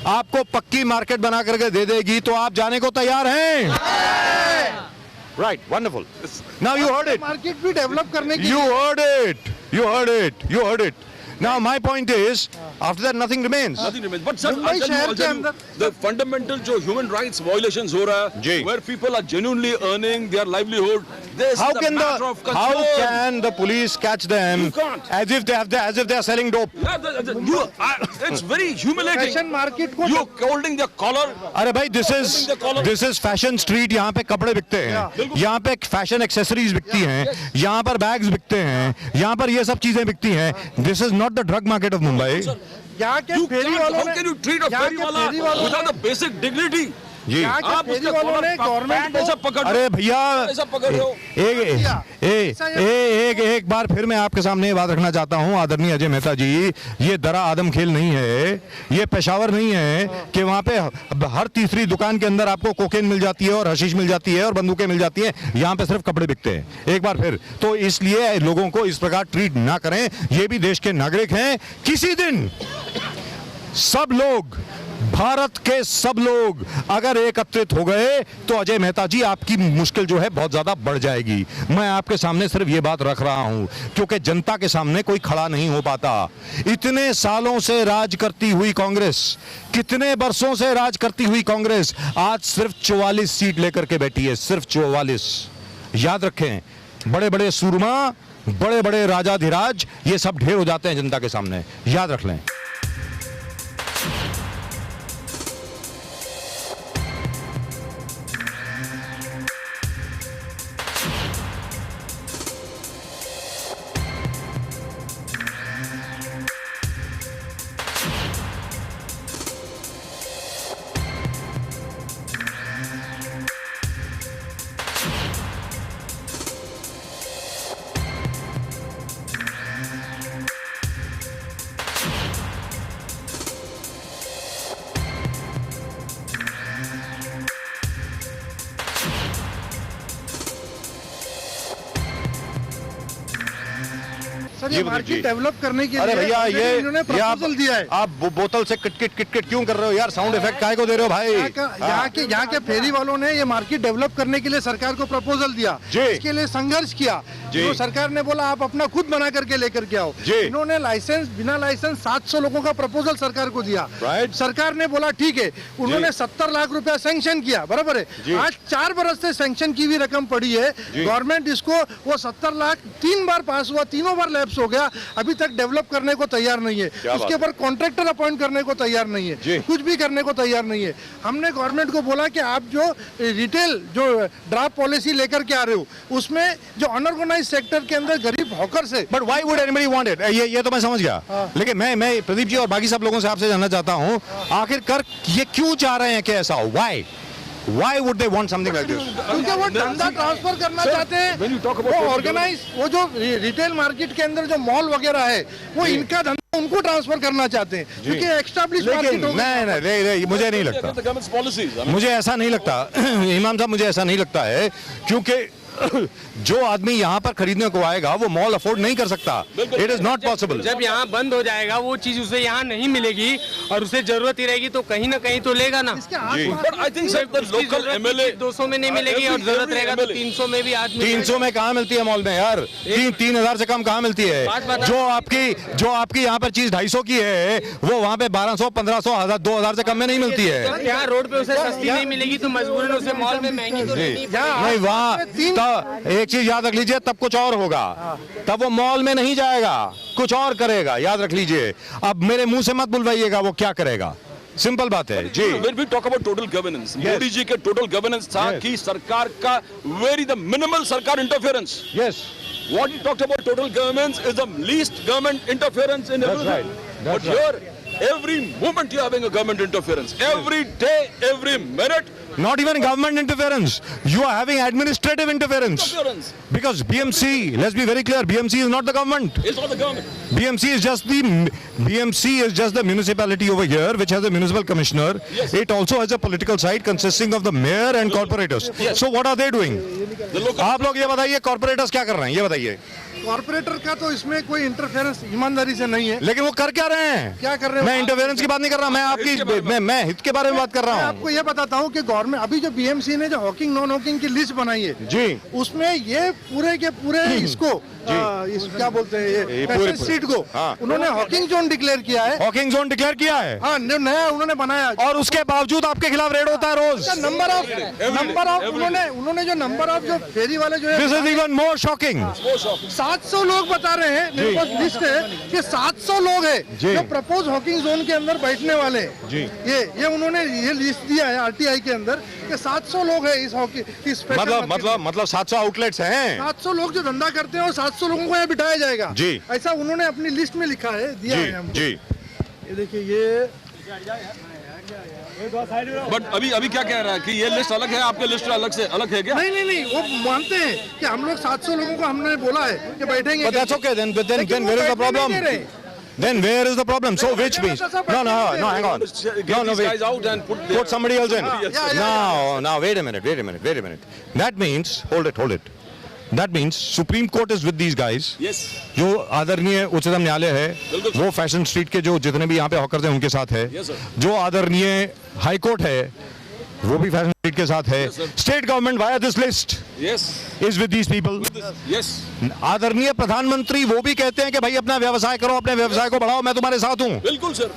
आपको पक्की मार्केट बना करके दे देगी तो आप जाने को तैयार हैं? Right, wonderful. Now you heard it. Market भी डेवलप करने की You heard it. Now my point is, after that nothing remains. Nothing remains. But sir, I'll tell you, the fundamental जो human rights violations हो रहा है, where people are genuinely earning their livelihood, how can the police catch them as if they are selling dope? It's very humiliating. Fashion market को You holding their collar. अरे भाई, this is fashion street. यहाँ पे कपड़े बिकते हैं, यहाँ पे फैशन एक्सेसरीज बिकती हैं, यहाँ पर बैग्स बिकते हैं, यहाँ पर ये सब चीजें बिकती हैं। This is not the drug market of Mumbai. यहाँ के फेरी वालों How can you treat a ferry wala without the basic dignity? जी, आप फेरी वालों ने गवर्नमेंट ऐसा पकड़, अरे भैया ऐसा पकड़ रहे हो। एक बार फिर मैं आपके सामने ये बात रखना चाहता हूँ, आदरणीय अजय मेहता जी, ये दरा आदम खेल नहीं है, ये पेशावर नहीं है कि वहाँ पे हर तीसरी दुकान के अंदर आपको कोकेन मिल जाती है और हशीश मिल जाती है और बंदूकें मिल जाती हैं। यहाँ पे सिर्फ कपड़े बिकते हैं। एक बार फिर तो इसलिए लोगों को इस प्रकार ट्रीट ना करें, ये भी देश के नागरिक हैं। किसी दिन सब लोग, भारत के सब लोग अगर एकत्रित हो गए तो अजय मेहता जी आपकी मुश्किल जो है बहुत ज्यादा बढ़ जाएगी। मैं आपके सामने सिर्फ ये बात रख रहा हूं क्योंकि जनता के सामने कोई खड़ा नहीं हो पाता। इतने सालों से राज करती हुई कांग्रेस, कितने वर्षों से राज करती हुई कांग्रेस आज सिर्फ 44 सीट लेकर के बैठी है, सिर्फ 44। याद रखें, बड़े बड़े सूरमा, बड़े बड़े राजाधिराज, ये सब ढेर हो जाते हैं जनता के सामने, याद रख लें। सर ये मार्केट डेवलप करने के अरे लिए भैया इन्होंने प्रपोजल दिया है। आप बोतल से किट क्यों कर रहे हो यार? साउंड इफेक्ट काहे को दे रहे हो भाई? यहाँ के फेरी वालों ने ये मार्केट डेवलप करने के लिए सरकार को प्रपोजल दिया, इसके लिए संघर्ष किया। तो सरकार ने बोला आप अपना खुद बना करके लेकर के आओ। इन्होंने लाइसेंस बिना लाइसेंस 700 लोगों का प्रपोजल सरकार को दिया। सरकार ने बोला ठीक है, उन्होंने 70 लाख रुपया सैंक्शन किया, बराबर है। आज 4 बरस से सैंक्शन की हुई रकम पड़ी है। गवर्नमेंट इसको वो 70 लाख 3 बार पास हुआ, तीनों बार लैप्स हो गया, अभी तक डेवलप करने को तैयार नहीं है। उसके ऊपर कॉन्ट्रैक्टर अपॉइंट करने को तैयार नहीं है, कुछ भी करने को तैयार नहीं है। हमने गवर्नमेंट को बोला कि आप जो रिटेल जो ड्राफ्ट पॉलिसी लेकर के आ रहे हो उसमें जो अनऑर्गेनाइज सेक्टर के अंदर गरीब हॉकर से, but why would anybody want it? ये तो मैं समझ गया, लेकिन मैं प्रदीप जी और बाकी सब लोगों से आपसे जानना चाहता हूँ, आखिरकार ये क्यों चाह रहे हैं कि ऐसा हो? Why would they want something like this? क्योंकि वो धंधा ट्रांसफर करना चाहते हैं। वो ऑर्गेनाइज वो जो रिटेल मार्केट के अंदर जो मॉल वगैरह है वो इनका धंधा उनको ट्रांसफर करना चाहते हैं, क्योंकि एस्टैब्लिश मार्केट हो गया। नहीं, मुझे नहीं लगता, मुझे ऐसा नहीं लगता इमाम साहब, मुझे ऐसा नहीं लगता है, क्योंकि जो आदमी यहाँ पर खरीदने को आएगा वो मॉल अफोर्ड नहीं कर सकता। It is not possible. जब यहाँ बंद हो जाएगा वो चीज उसे यहाँ नहीं मिलेगी और उसे जरूरत ही रहेगी तो कहीं ना कहीं तो लेगा ना। आई थिंक लोकल एमएलए 200 में नहीं मिलेगी और जरूरत रहेगा तो 300 में भी आदमी। 300 में कहाँ मिलती है मॉल में यार? 3,000 से कम कहाँ मिलती है? जो आपकी यहाँ पर चीज 250 की है वो वहाँ पे 1200, 1500, 1000, 2000 से कम में नहीं मिलती है। यहाँ रोड पे उसे सस्ती नहीं मिलेगी तो मजबूरन उसे मॉल में महंगी तो नहीं। वहाँ एक चीज याद रख लीजिए, तब कुछ और होगा, तब वो मॉल में नहीं जाएगा, कुछ और करेगा, याद रख लीजिए। अब मेरे मुंह से मत बुलवाइएगा वो क्या करेगा, सिंपल बात है जी। When we talk about total governance, Modi ji के टोटल गवर्नेंस था कि सरकार का वेरी द मिनिमल सरकार interference. Yes. What he talked about total governance is the least government interference in everything. But here, every moment you are having a government interference. Every day, every minute. Not even government interference. You are having administrative interference. Because BMC, let's be very clear, BMC is not the government. It's not the government. BMC is just the municipality over here, which has a municipal commissioner. Yes. It also has a political side consisting of the mayor and corporators. Yes. So what are they doing? आप लोग ये बताइए, corporators क्या कर रहे हैं? ये बताइए। कॉर्पोरेटर का तो इसमें कोई इंटरफेरेंस ईमानदारी से नहीं है। लेकिन वो कर क्या रहे हैं? क्या कर रहे हैं? मैं इंटरफेरेंस की बात नहीं कर रहा, मैं आपकी मैं हित के बारे में बात कर रहा हूँ। आपको ये बताता हूँ कि गवर्नमेंट अभी जो बीएमसी ने जो हॉकिंग नॉन हॉकिंग की लिस्ट बनाई है जी, उसमें ये पूरे के पूरे इसको क्या बोलते हैं ये फैशन स्ट्रीट को उन्होंने हॉकिंग जोन डिक्लेयर किया है। हॉकिंग जोन डिक्लेयर किया है? हाँ, नया उन्होंने बनाया और उसके बावजूद आपके खिलाफ रेड होता है रोज। नंबर ऑफ उन्होंने जो नंबर ऑफ जो फेरी वाले जो है, this is even more shocking. 700 लोग बता रहे हैं, मेरे पास लिस्ट है कि 700 लोग है जो प्रपोज हॉकिंग जोन के अंदर बैठने वाले हैं जी। ये उन्होंने ये लिस्ट दिया है आरटीआई के अंदर कि 700 लोग है इस हॉकी इस मतलब 700 आउटलेट्स हैं, 700 लोग जो धंधा करते हैं और 700 लोगों को यहाँ बिठाया जाएगा जी। ऐसा उन्होंने अपनी लिस्ट में लिखा है, दिया है हमको जी। ये देखिए ये बट अभी क्या कह रहा है कि ये लिस्ट अलग है, आपके लिस्ट अलग है क्या? नहीं, वो मानते हैं कि हम लोग 700 लोगों को हमने बोला है कि बैठेंगे। But that's okay, then where is the problem? Then where is the problem? So which means no, hang on. No, wait. Put somebody else in. No, wait a minute. That means hold it. That means Supreme Court is with these guys. Yes. जो आदरणीय उच्चतम न्यायालय है वो fashion street के जो जितने भी यहाँ पे हॉकर्स हैं उनके साथ है। Yes, जो आदरणीय हाई कोर्ट है वो भी फैशन स्ट्रीट के साथ है। State government via this list is with these people. आदरणीय प्रधानमंत्री वो भी कहते हैं कि भाई अपना व्यवसाय करो, अपने व्यवसाय को बढ़ाओ, मैं तुम्हारे साथ हूँ। बिल्कुल सर।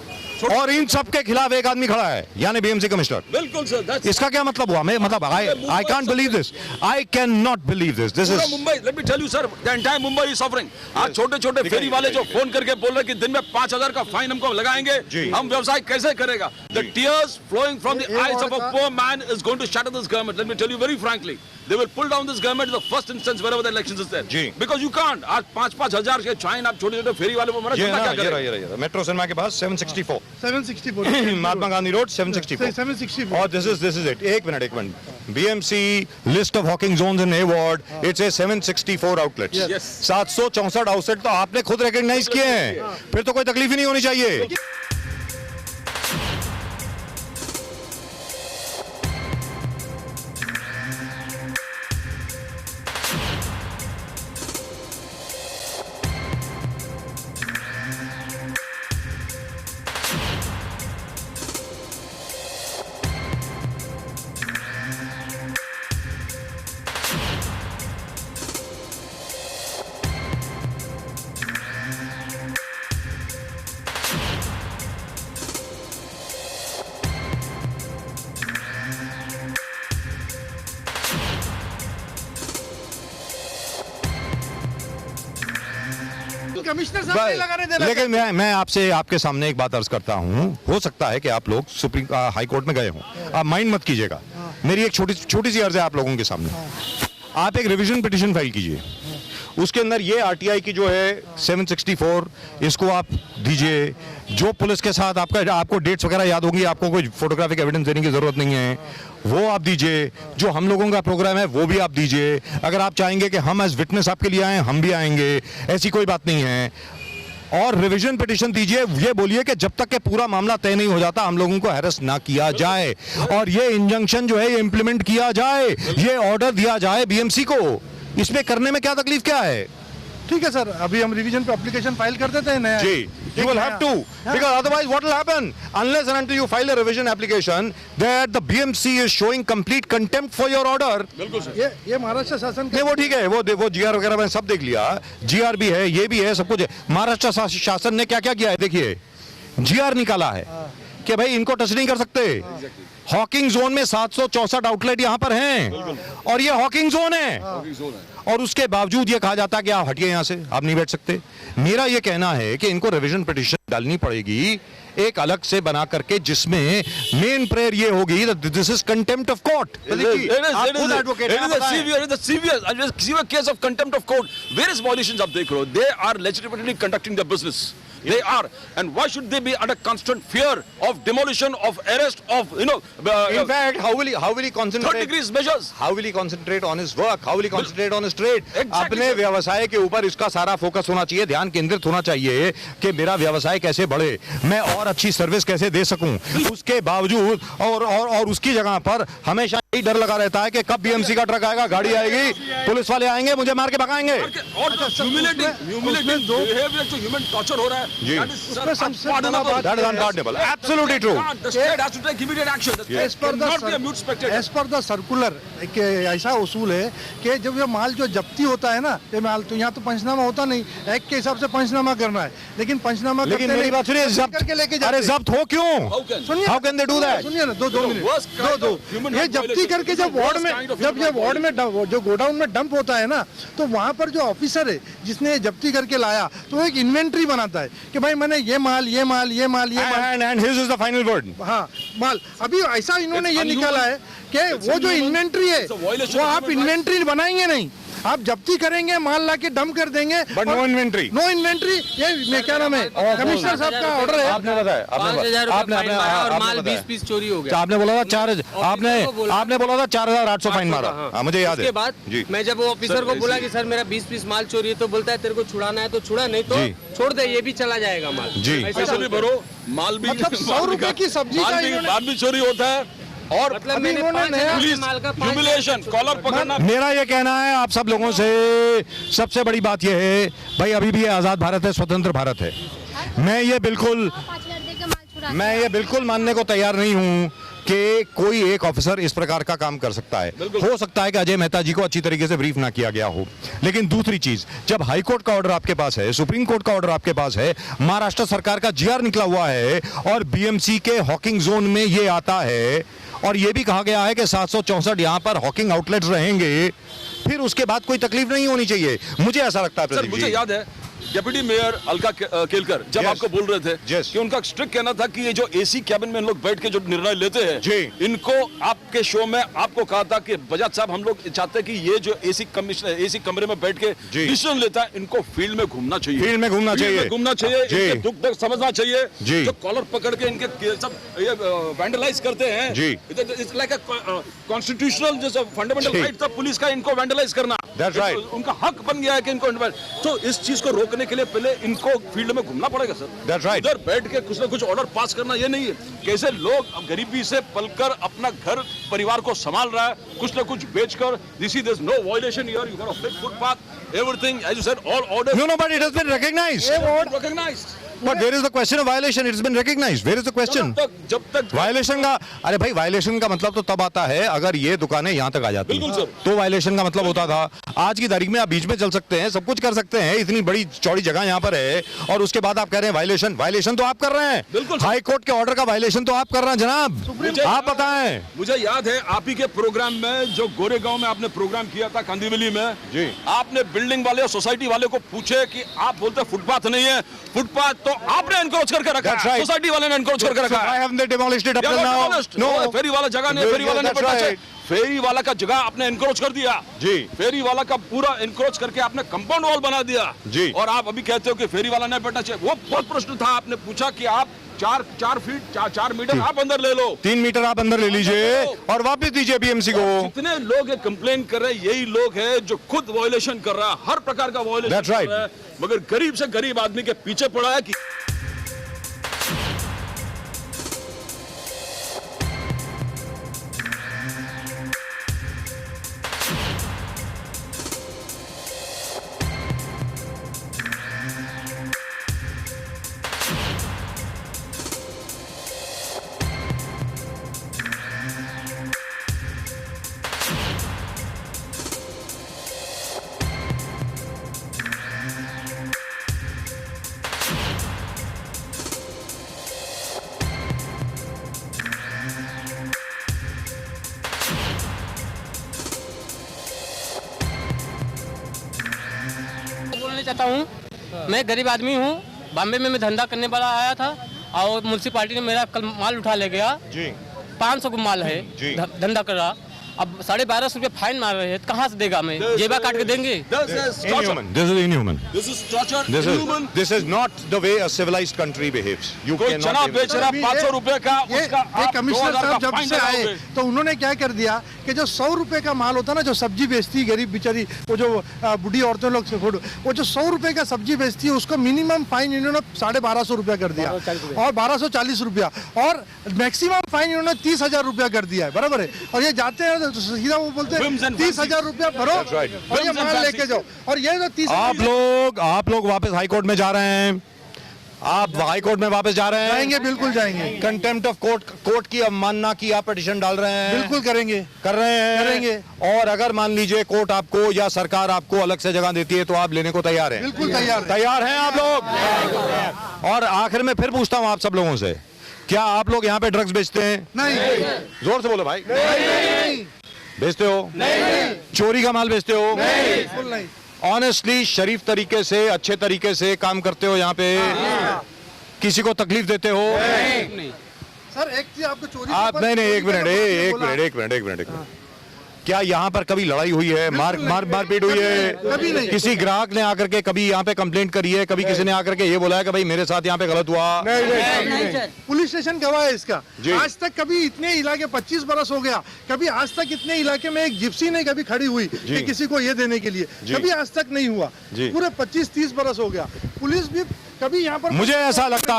और इन सब के खिलाफ एक आदमी खड़ा है, यानी बीएमसी कमिश्नर। बिल्कुल सर। इसका क्या मतलब हुआ? मैं मतलब I can't believe this, I can not believe this. This is Mumbai, let me tell you sir, the entire Mumbai is suffering. आज छोटे फेरी वाले जो फोन करके बोल रहे कि दिन में 5000 का फाइन हमको लगाएंगे, हम व्यवसाय कैसे करेगा? The tears flowing from the eyes of a poor man is going to shatter this government. Let me tell you very frankly, they will pull down this government in the first instance wherever the elections is there. Because you can't. आज 5-5 हजार के fine आप छोटे फेरी वाले को मना क्या करेगा? मेट्रो सिनेमा के पास 764 महात्मा गांधी रोड 764 और दिस इज इट। एक minute BMC list of hawking zones in award, it's a 764 outlets. 764 outlet तो आपने खुद रिकॉग्नाइज किए हैं, फिर तो कोई तकलीफ ही नहीं होनी चाहिए। कमिश्नर साहब नहीं लगाने देना। लेकिन मैं आपसे आपके सामने एक बात अर्ज करता हूँ, हो सकता है कि आप लोग सुप्रीम हाई कोर्ट में गए हों, आप माइंड मत कीजिएगा, मेरी एक छोटी सी अर्ज है आप लोगों के सामने। आप एक रिवीजन पिटीशन फाइल कीजिए, उसके अंदर ये आरटीआई की जो है 764 इसको आप दीजिए। जो पुलिस के साथ आपको डेट्स वगैरह याद होंगी, आपको कोई फोटोग्राफिक एविडेंस देने की जरूरत नहीं है, वो आप दीजिए। जो हम लोगों का प्रोग्राम है वो भी आप दीजिए। अगर आप चाहेंगे कि हम एज विटनेस आपके लिए आए, हम भी आएंगे, ऐसी कोई बात नहीं है। और रिवीजन पिटीशन दीजिए, ये बोलिए कि जब तक के पूरा मामला तय नहीं हो जाता हम लोगों को हैरेस ना किया जाए, और ये इंजंक्शन जो है ये इंप्लीमेंट किया जाए, ये ऑर्डर दिया जाए बीएमसी को। इसमें करने में क्या तकलीफ क्या है? ठीक है सर, अभी हम रिवीजन पे एप्लीकेशन फाइल कर देते हैं नया। जी, you will have to, because otherwise what will happen? Unless and until you file a revision application, that the BMC is showing complete contempt for your order. बिल्कुल sir. ये महाराष्ट्र शासन नहीं, वो ठीक है, वो जीआर वगैरह मैंने सब देख लिया, जीआर भी है, ये भी है, सब कुछ है। महाराष्ट्र शासन ने क्या क्या किया है देखिए, जीआर निकाला है कि भाई इनको टच नहीं कर सकते। हॉकिंग जोन में 764 आउटलेट यहां पर हैं, और ये हॉकिंग जोन है, और उसके बावजूद ये कहा जाता है कि आप हटिए यहां से, आप नहीं बैठ सकते। मेरा ये कहना है कि इनको रिवीजन पिटीशन डालनी पड़ेगी एक अलग से बना करके, जिसमें मेन प्रेयर ये होगी this is contempt of court. severe case of contempt of court. Various violations आप देख रहे हो, they are legitimately conducting their business. They are, and why should they be under constant fear of demolition, of arrest, of in fact, how will he concentrate? Third degrees measures. How will he concentrate on his work? How will he concentrate on his trade? अपने व्यवसाय के ऊपर इसका सारा focus होना चाहिए, ध्यान केंद्रित होना चाहिए कि मेरा व्यवसाय कैसे बढ़े, मैं और अच्छी सर्विस कैसे दे सकूं। उसके बावजूद और उसकी जगह पर हमेशा यही डर लगा रहता है कि कब बीएमसी का ट्रक आएगा, गाड़ी आएगी, पुलिस वाले आएंगे, मुझे मार के भगाएंगे। और humiliating behavior जो human torture हो रहा है, जी, उसमें सबसे बड़ा बात that is unpardonable, absolutely true. The state has to take immediate action. As per the circular, एक ऐसा उसूल है कि जब ये माल जो जब्ती होता है ना, ये माल तो यहाँ तो पंचनामा होता नहीं, एक्ट के हिसाब से पंचनामा करना है, लेकिन पंचनामा लेकिन मेरी बात सुनिए, करके लेके जाते अरे जब्त हो क्यों? सुनिए, How can they do that? सुनिए ना, दो मिनट, ये जब्ती करके जब वार्ड में जो गोडाउन में डंप होता है ना, तो वहाँ पर जो ऑफिसर है जिसने जब्ती करके लाया, तो एक इन्वेंट्री बनाता है कि भाई मैंने ये माल and his is the final word. हाँ, माल अभी ऐसा इन्होंने ये निकाला है कि वो जो इन्वेंट्री है वो आप इन्वेंट्री बनाएंगे नहीं, आप जब्ती करेंगे, माल लाके डंप कर देंगे, बट नो इन्वेंट्री। ये क्या नाम है, कमिश्नर साहब का ऑर्डर है। आपने बताया, और माल 20 पीस चोरी हो गया। आपने बोला था आपने बोला था 4,800 फाइन मारा, मुझे याद है। उसके बाद मैं जब वो ऑफिसर को बोला कि सर मेरा 20 पीस माल चोरी है, तो बोलता है तेरे को छुड़ाना है तो छुड़ा, नहीं तो छोड़ दे, ये भी चला जाएगा माल। जी, ऐसा भी भरो, माल भी 100 रुपए की सब्जी माल भी चोरी होता है, और मतलब मैंने 5,000 माल का ह्यूमिलिएशन, कॉलर पकड़ना। मेरा ये कहना है आप सब लोगों से, सबसे बड़ी बात ये है भाई, अभी भी ये आजाद भारत है, स्वतंत्र भारत है। मैं ये बिल्कुल मानने को तैयार नहीं हूँ कि कोई एक ऑफिसर इस प्रकार का काम कर सकता है। हो सकता है कि अजय मेहता जी को अच्छी तरीके से ब्रीफ ना किया गया हो, लेकिन दूसरी चीज, जब हाई कोर्ट का ऑर्डर आपके पास है, सुप्रीम कोर्ट का ऑर्डर आपके पास है, महाराष्ट्र सरकार का जीआर निकला हुआ है, और बीएमसी के हॉकिंग जोन में ये आता है, और ये भी कहा गया है कि 764 यहाँ पर हॉकिंग आउटलेट्स रहेंगे, फिर उसके बाद कोई तकलीफ नहीं होनी चाहिए। मुझे ऐसा लगता है। सर, मुझे याद है डिप्टी मेयर अलका केलकर जब आपको बोल रहे थे कि उनका स्ट्रिक्ट कहना था कि ये जो एसी कैबिन में लोग बैठ के जो निर्णय लेते हैं, इनको आपके शो में आपको कहा था कि बजाज साहब हम लोग चाहते हैं कि ये जो एसी कमरे में बैठ के डिसीजन लेता है, इनको फील्ड में घूमना चाहिए, इनके दुख दर्द समझना चाहिए। जो कॉलर पकड़ के इनके सब ये वैंडलाइज करते हैं, इट्स लाइक अ कॉन्स्टिट्यूशनल जैसा फंडामेंटल राइट था पुलिस का, इनको वैंडलाइज करना उनका हक बन गया है कि इनको, तो इस चीज को रोकने के लिए पहले इनको फील्ड में घूमना पड़ेगा सर। That's right. उधर बैठ के कुछ ना कुछ ऑर्डर पास करना ये नहीं है। कैसे लोग गरीबी से पलकर अपना घर परिवार को संभाल रहा है, कुछ ना कुछ बेचकर, this is no violation here, you got a big footpath, everything as you said, all order. No, but it has been recognized. Recognized. But where is the question of violation? It's been recognized. Where is the question? जब तक violation का, अरे भाई violation का मतलब तो तब आता है अगर ये दुकानें यहाँ तक आ जाती हैं, तो वायलेशन का मतलब होता था। आज की तारीख में आप बीच में चल सकते हैं, सब कुछ कर सकते हैं, इतनी बड़ी चौड़ी जगह यहाँ पर है, और उसके बाद आप कह रहे हैं वायलेशन। वायलेशन तो आप कर रहे हैं, हाई कोर्ट के ऑर्डर का वायलेशन तो आप कर रहे हैं जनाब। आप बताएं। मुझे याद है आप ही के प्रोग्राम में जो गोरेगांव में आपने प्रोग्राम किया था कांदिवली में जी, आपने बिल्डिंग वाले और सोसाइटी वाले को पूछे कि आप बोलते फुटपाथ नहीं है, फुटपाथ तो आपने एनक्रोच करके रखा है, सोसाइटी वाले ने एनक्रोच करके रखा है। Why haven't they demolished it up till now? No, फेरी वाला जगह नहीं, फेरी वाला नहीं पता है, फेरी वाला का जगह आपने एनक्रोच कर दिया जी, फेरी वाला का पूरा एनक्रोच करके आपने कंपाउंड वॉल बना दिया जी, और आप अभी कहते हो कि फेरी वाला नहीं बैठना चाहिए। वो बहुत प्रश्न था, आपने पूछा कि आप 4 मीटर आप अंदर ले लो, 3 मीटर आप अंदर ले लीजिए और वापस दीजिए बीएमसी को। जितने लोग ये कंप्लेन कर रहे हैं यही लोग हैं जो खुद वायलेशन कर रहा है, हर प्रकार का वायलेशन कर रहा है, मगर गरीब से गरीब आदमी के पीछे पड़ा है कि चाहता हूँ, मैं गरीब आदमी हूँ, बॉम्बे में मैं धंधा करने वाला आया था और म्युनिसिपालिटी ने मेरा कल माल उठा ले गया जी, 500 को माल है, धंधा कर रहा, अब 1250 रुपये फाइन मार रहे हैं, कहाँ से देगा? मैं जेबा काट के देंगे? This is inhuman. This is torture. This is not the way a civilized country behaves. You कोई चना बेच रहा 500 रुपए का, उसका ये कमिश्नर साहब जब से आए तो उन्होंने क्या कर दिया कि जो 100 रुपए का माल होता है ना, जो सब्जी बेचती गरीब बेचारी, वो जो बूढ़ी औरतें लोग, वो जो 100 रुपए का सब्जी बेचती है उसको मिनिमम फाइन इन्होंने 1250 रुपया कर दिया और 1240 रुपया, और मैक्सिमम फाइन इन्होंने 30,000 रुपया कर दिया है, बराबर है। और ये जाते हैं तो सीधा वो बोलते हैं 30,000 रुपया भरो और ये माल लेके जाओ, और ये जो 30 आप लोग वापस हाई कोर्ट में जा रहे हैं, आप हाई कोर्ट में वापस जा रहे हैं? जाएंगे, बिल्कुल जाएंगे। कंटेम्प्ट ऑफ कोर्ट की अवमानना की आप पिटीशन डाल रहे हैं? बिल्कुल करेंगे, कर रहे हैं, करेंगे। और अगर मान लीजिए कोर्ट आपको या सरकार आपको अलग से जगह देती है तो आप लेने को तैयार हैं? बिल्कुल तैयार हैं आप लोग। और आखिर में फिर पूछता हूँ आप सब लोगों से, क्या आप लोग यहाँ पे ड्रग्स बेचते हैं? नहीं। जोर से बोलो भाई। नहीं। बेचते हो? नहीं। चोरी का माल बेचते हो? नहीं। ऑनेस्टली शरीफ तरीके से, अच्छे तरीके से काम करते हो यहाँ पे? किसी को तकलीफ देते हो? नहीं। सर एक चीज आपको चोरी, आप नहीं, एक मिनट, क्या यहाँ पर कभी लड़ाई हुई है, मारपीट हुई है? कभी नहीं। किसी ग्राहक ने आकर के कभी यहाँ पे कंप्लेंट करी है? कभी किसी ने आकर के ये बोला है कि भाई मेरे साथ यहाँ पे गलत हुआ? नहीं। पुलिस स्टेशन गवाह है इसका। आज तक कभी इतने इलाके, 25 बरस हो गया, कभी आज तक इतने इलाके में एक जिप्सी नहीं कभी खड़ी हुई कि किसी को ये देने के लिए, कभी आज तक नहीं हुआ। पूरे 25-30 बरस हो गया, पुलिस भी कभी यहाँ पर। मुझे ऐसा लगता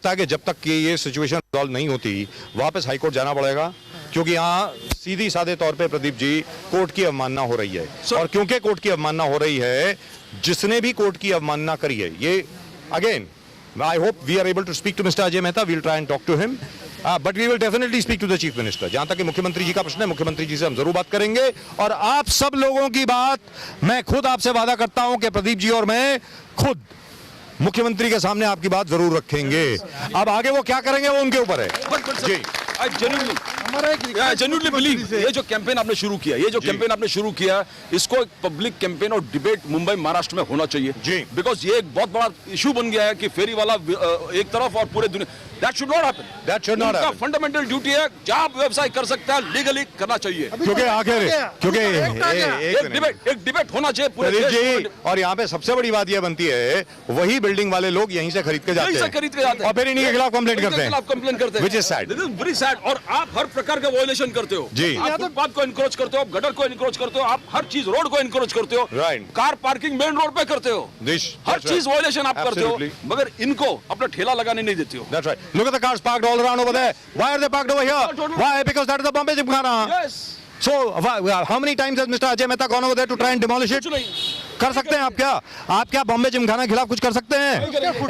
है कि जब तक कि ये सिचुएशन सॉल्व नहीं होती वापस हाईकोर्ट जाना पड़ेगा, क्योंकि यहाँ सीधी सादे तौर पे प्रदीप जी कोर्ट की अवमानना हो रही है। और क्योंकि कोर्ट की अवमानना हो रही है, जिसने भी कोर्ट की अवमानना करी है, ये again I hope we are able to speak to mister Ajay Mehta, we will try and talk to him, but we will definitely speak to the chief minister. जहां तक कि मुख्यमंत्री जी का प्रश्न है, मुख्यमंत्री जी से हम जरूर बात करेंगे, और आप सब लोगों की बात मैं खुद आपसे वादा करता हूं कि प्रदीप जी और मैं खुद मुख्यमंत्री के सामने आपकी बात जरूर रखेंगे। अब आगे वो क्या करेंगे वो उनके ऊपर है जी। I genuinely believe ये जो कैंपेन आपने शुरू किया, इसको एक पब्लिक कैंपेन और डिबेट मुंबई महाराष्ट्र में होना चाहिए जी, बिकॉज ये एक बहुत बड़ा इशू बन गया है कि फेरी वाला एक तरफ और पूरे दुनिया, that should not happen। उनका फंडामेंटल ड्यूटी है, जहां व्यवसाय कर सकता है लीगली करना चाहिए, क्योंकि एक डिबेट होना चाहिए पूरे देश में। और यहाँ पे सबसे बड़ी बात यह बनती है, वही बिल्डिंग वाले लोग यहीं से खरीद के जाते हैं और फिर इन्हीं के खिलाफ कंप्लेंट करते हैं, which is sad। This is very sad। और आप हर प्रकार का वायलेशन करते हो जी, आप फुटपाथ को एनक्रोच करते हो, आप गटर को एनक्रोच करते हो, आप हर चीज रोड को एनक्रोच करते हो, कार पार्किंग मेन रोड पे करते हो, हर चीज वायलेशन आप करते हो, मगर इनको अपना ठेला लगाने नहीं देते हो। That's right। Look at the cars parked all around over there. Why are they parked over here? Why? Because that is the Bombay Gymkhana. Yes। So how many times has Mr. Ajay Mehta gone over there to try and demolish it? कर सकते हैं आप क्या बॉम्बे जिमखाना के खिलाफ कुछ कर सकते हैं?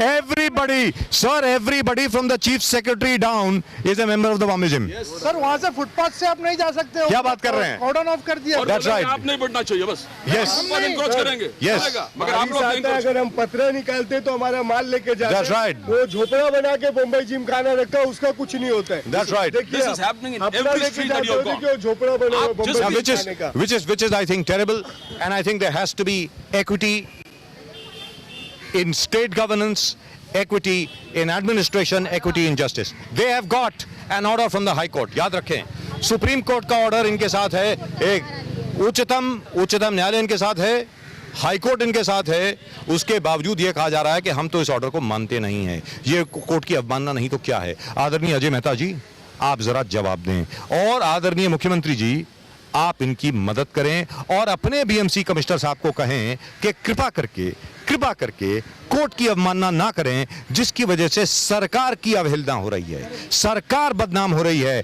Everybody sir, everybody from the chief secretary down is a member of the Bombay gym. Sir वहाँ से फुटपाथ से आप नहीं जा सकते हो। क्या बात कर रहे हैं? कॉर्डन ऑफ कर दिया। That's right. आप नहीं बढ़ना चाहिए बस। Yes. हम एनक्रोच करेंगे। Yes. चलेगा, मगर आप लोग नहीं अगर हम पत्र निकालते तो हमारा माल लेके जाते। That's right. वो झोपड़ा बना के बॉम्बे जिम खाना रखा, उसका कुछ नहीं होता है। That's right. This is happening in every street that you have gone. झोपड़ा बना हुआ बॉम्बे जिम खाने का। which is I think terrible, and I think there has to be equity in state governance, equity in administration, equity in justice. They have got an order from the High Court. याद रखें, supreme court का order इनके साथ है, एक उच्चतम न्यायालय इनके साथ है, हाई कोर्ट इनके साथ है। उसके बावजूद ये कहा जा रहा है कि हम तो इस ऑर्डर को मानते नहीं हैं। ये कोर्ट की अवमानना नहीं तो क्या है? आदरणीय अजय मेहता जी, आप जरा जवाब दें, और आदरणीय मुख्यमंत्री जी, आप इनकी मदद करें और अपने बीएमसी कमिश्नर साहब को कहें कि कृपा करके कोर्ट की अवमानना ना करें, जिसकी वजह से सरकार की अवहेलना हो रही है, सरकार बदनाम हो रही है।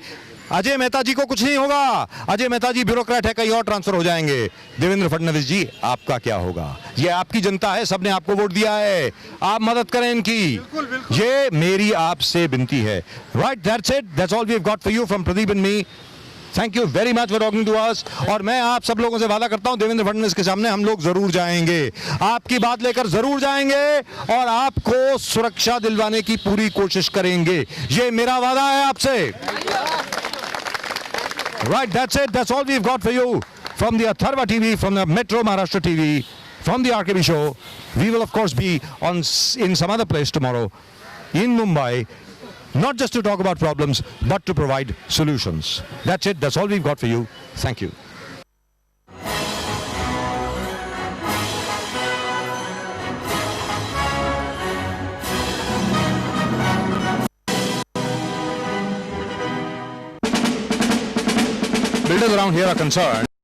अजय मेहता जी को कुछ नहीं होगा, अजय मेहता जी ब्यूरोक्रेट है, कहीं और ट्रांसफर हो जाएंगे। देवेंद्र फडणवीस जी, आपका क्या होगा? ये आपकी जनता है, सबने आपको वोट दिया है, आप मदद करें इनकी। ये मेरी आपसे विनती है। Right, that's it, that's all we have got for you from Pradeep and me. Thank you very much for talking to us. और मैं आप सब लोगों से वादा करता हूं, देवेंद्र फडणवीस के सामने हम लोग जरूर जाएंगे, आपकी बात लेकर जरूर जाएंगे और आपको सुरक्षा दिलवाने की पूरी कोशिश करेंगे। ये मेरा वादा है आपसे। Right, that's it. That's all we've got for you from the Atharva TV, from the Metro Maharashtra TV, from the RKB show. We will, of course, be in some other place tomorrow in Mumbai, not just to talk about problems, but to provide solutions. That's it. That's all we've got for you. Thank you. Builders around here are concerned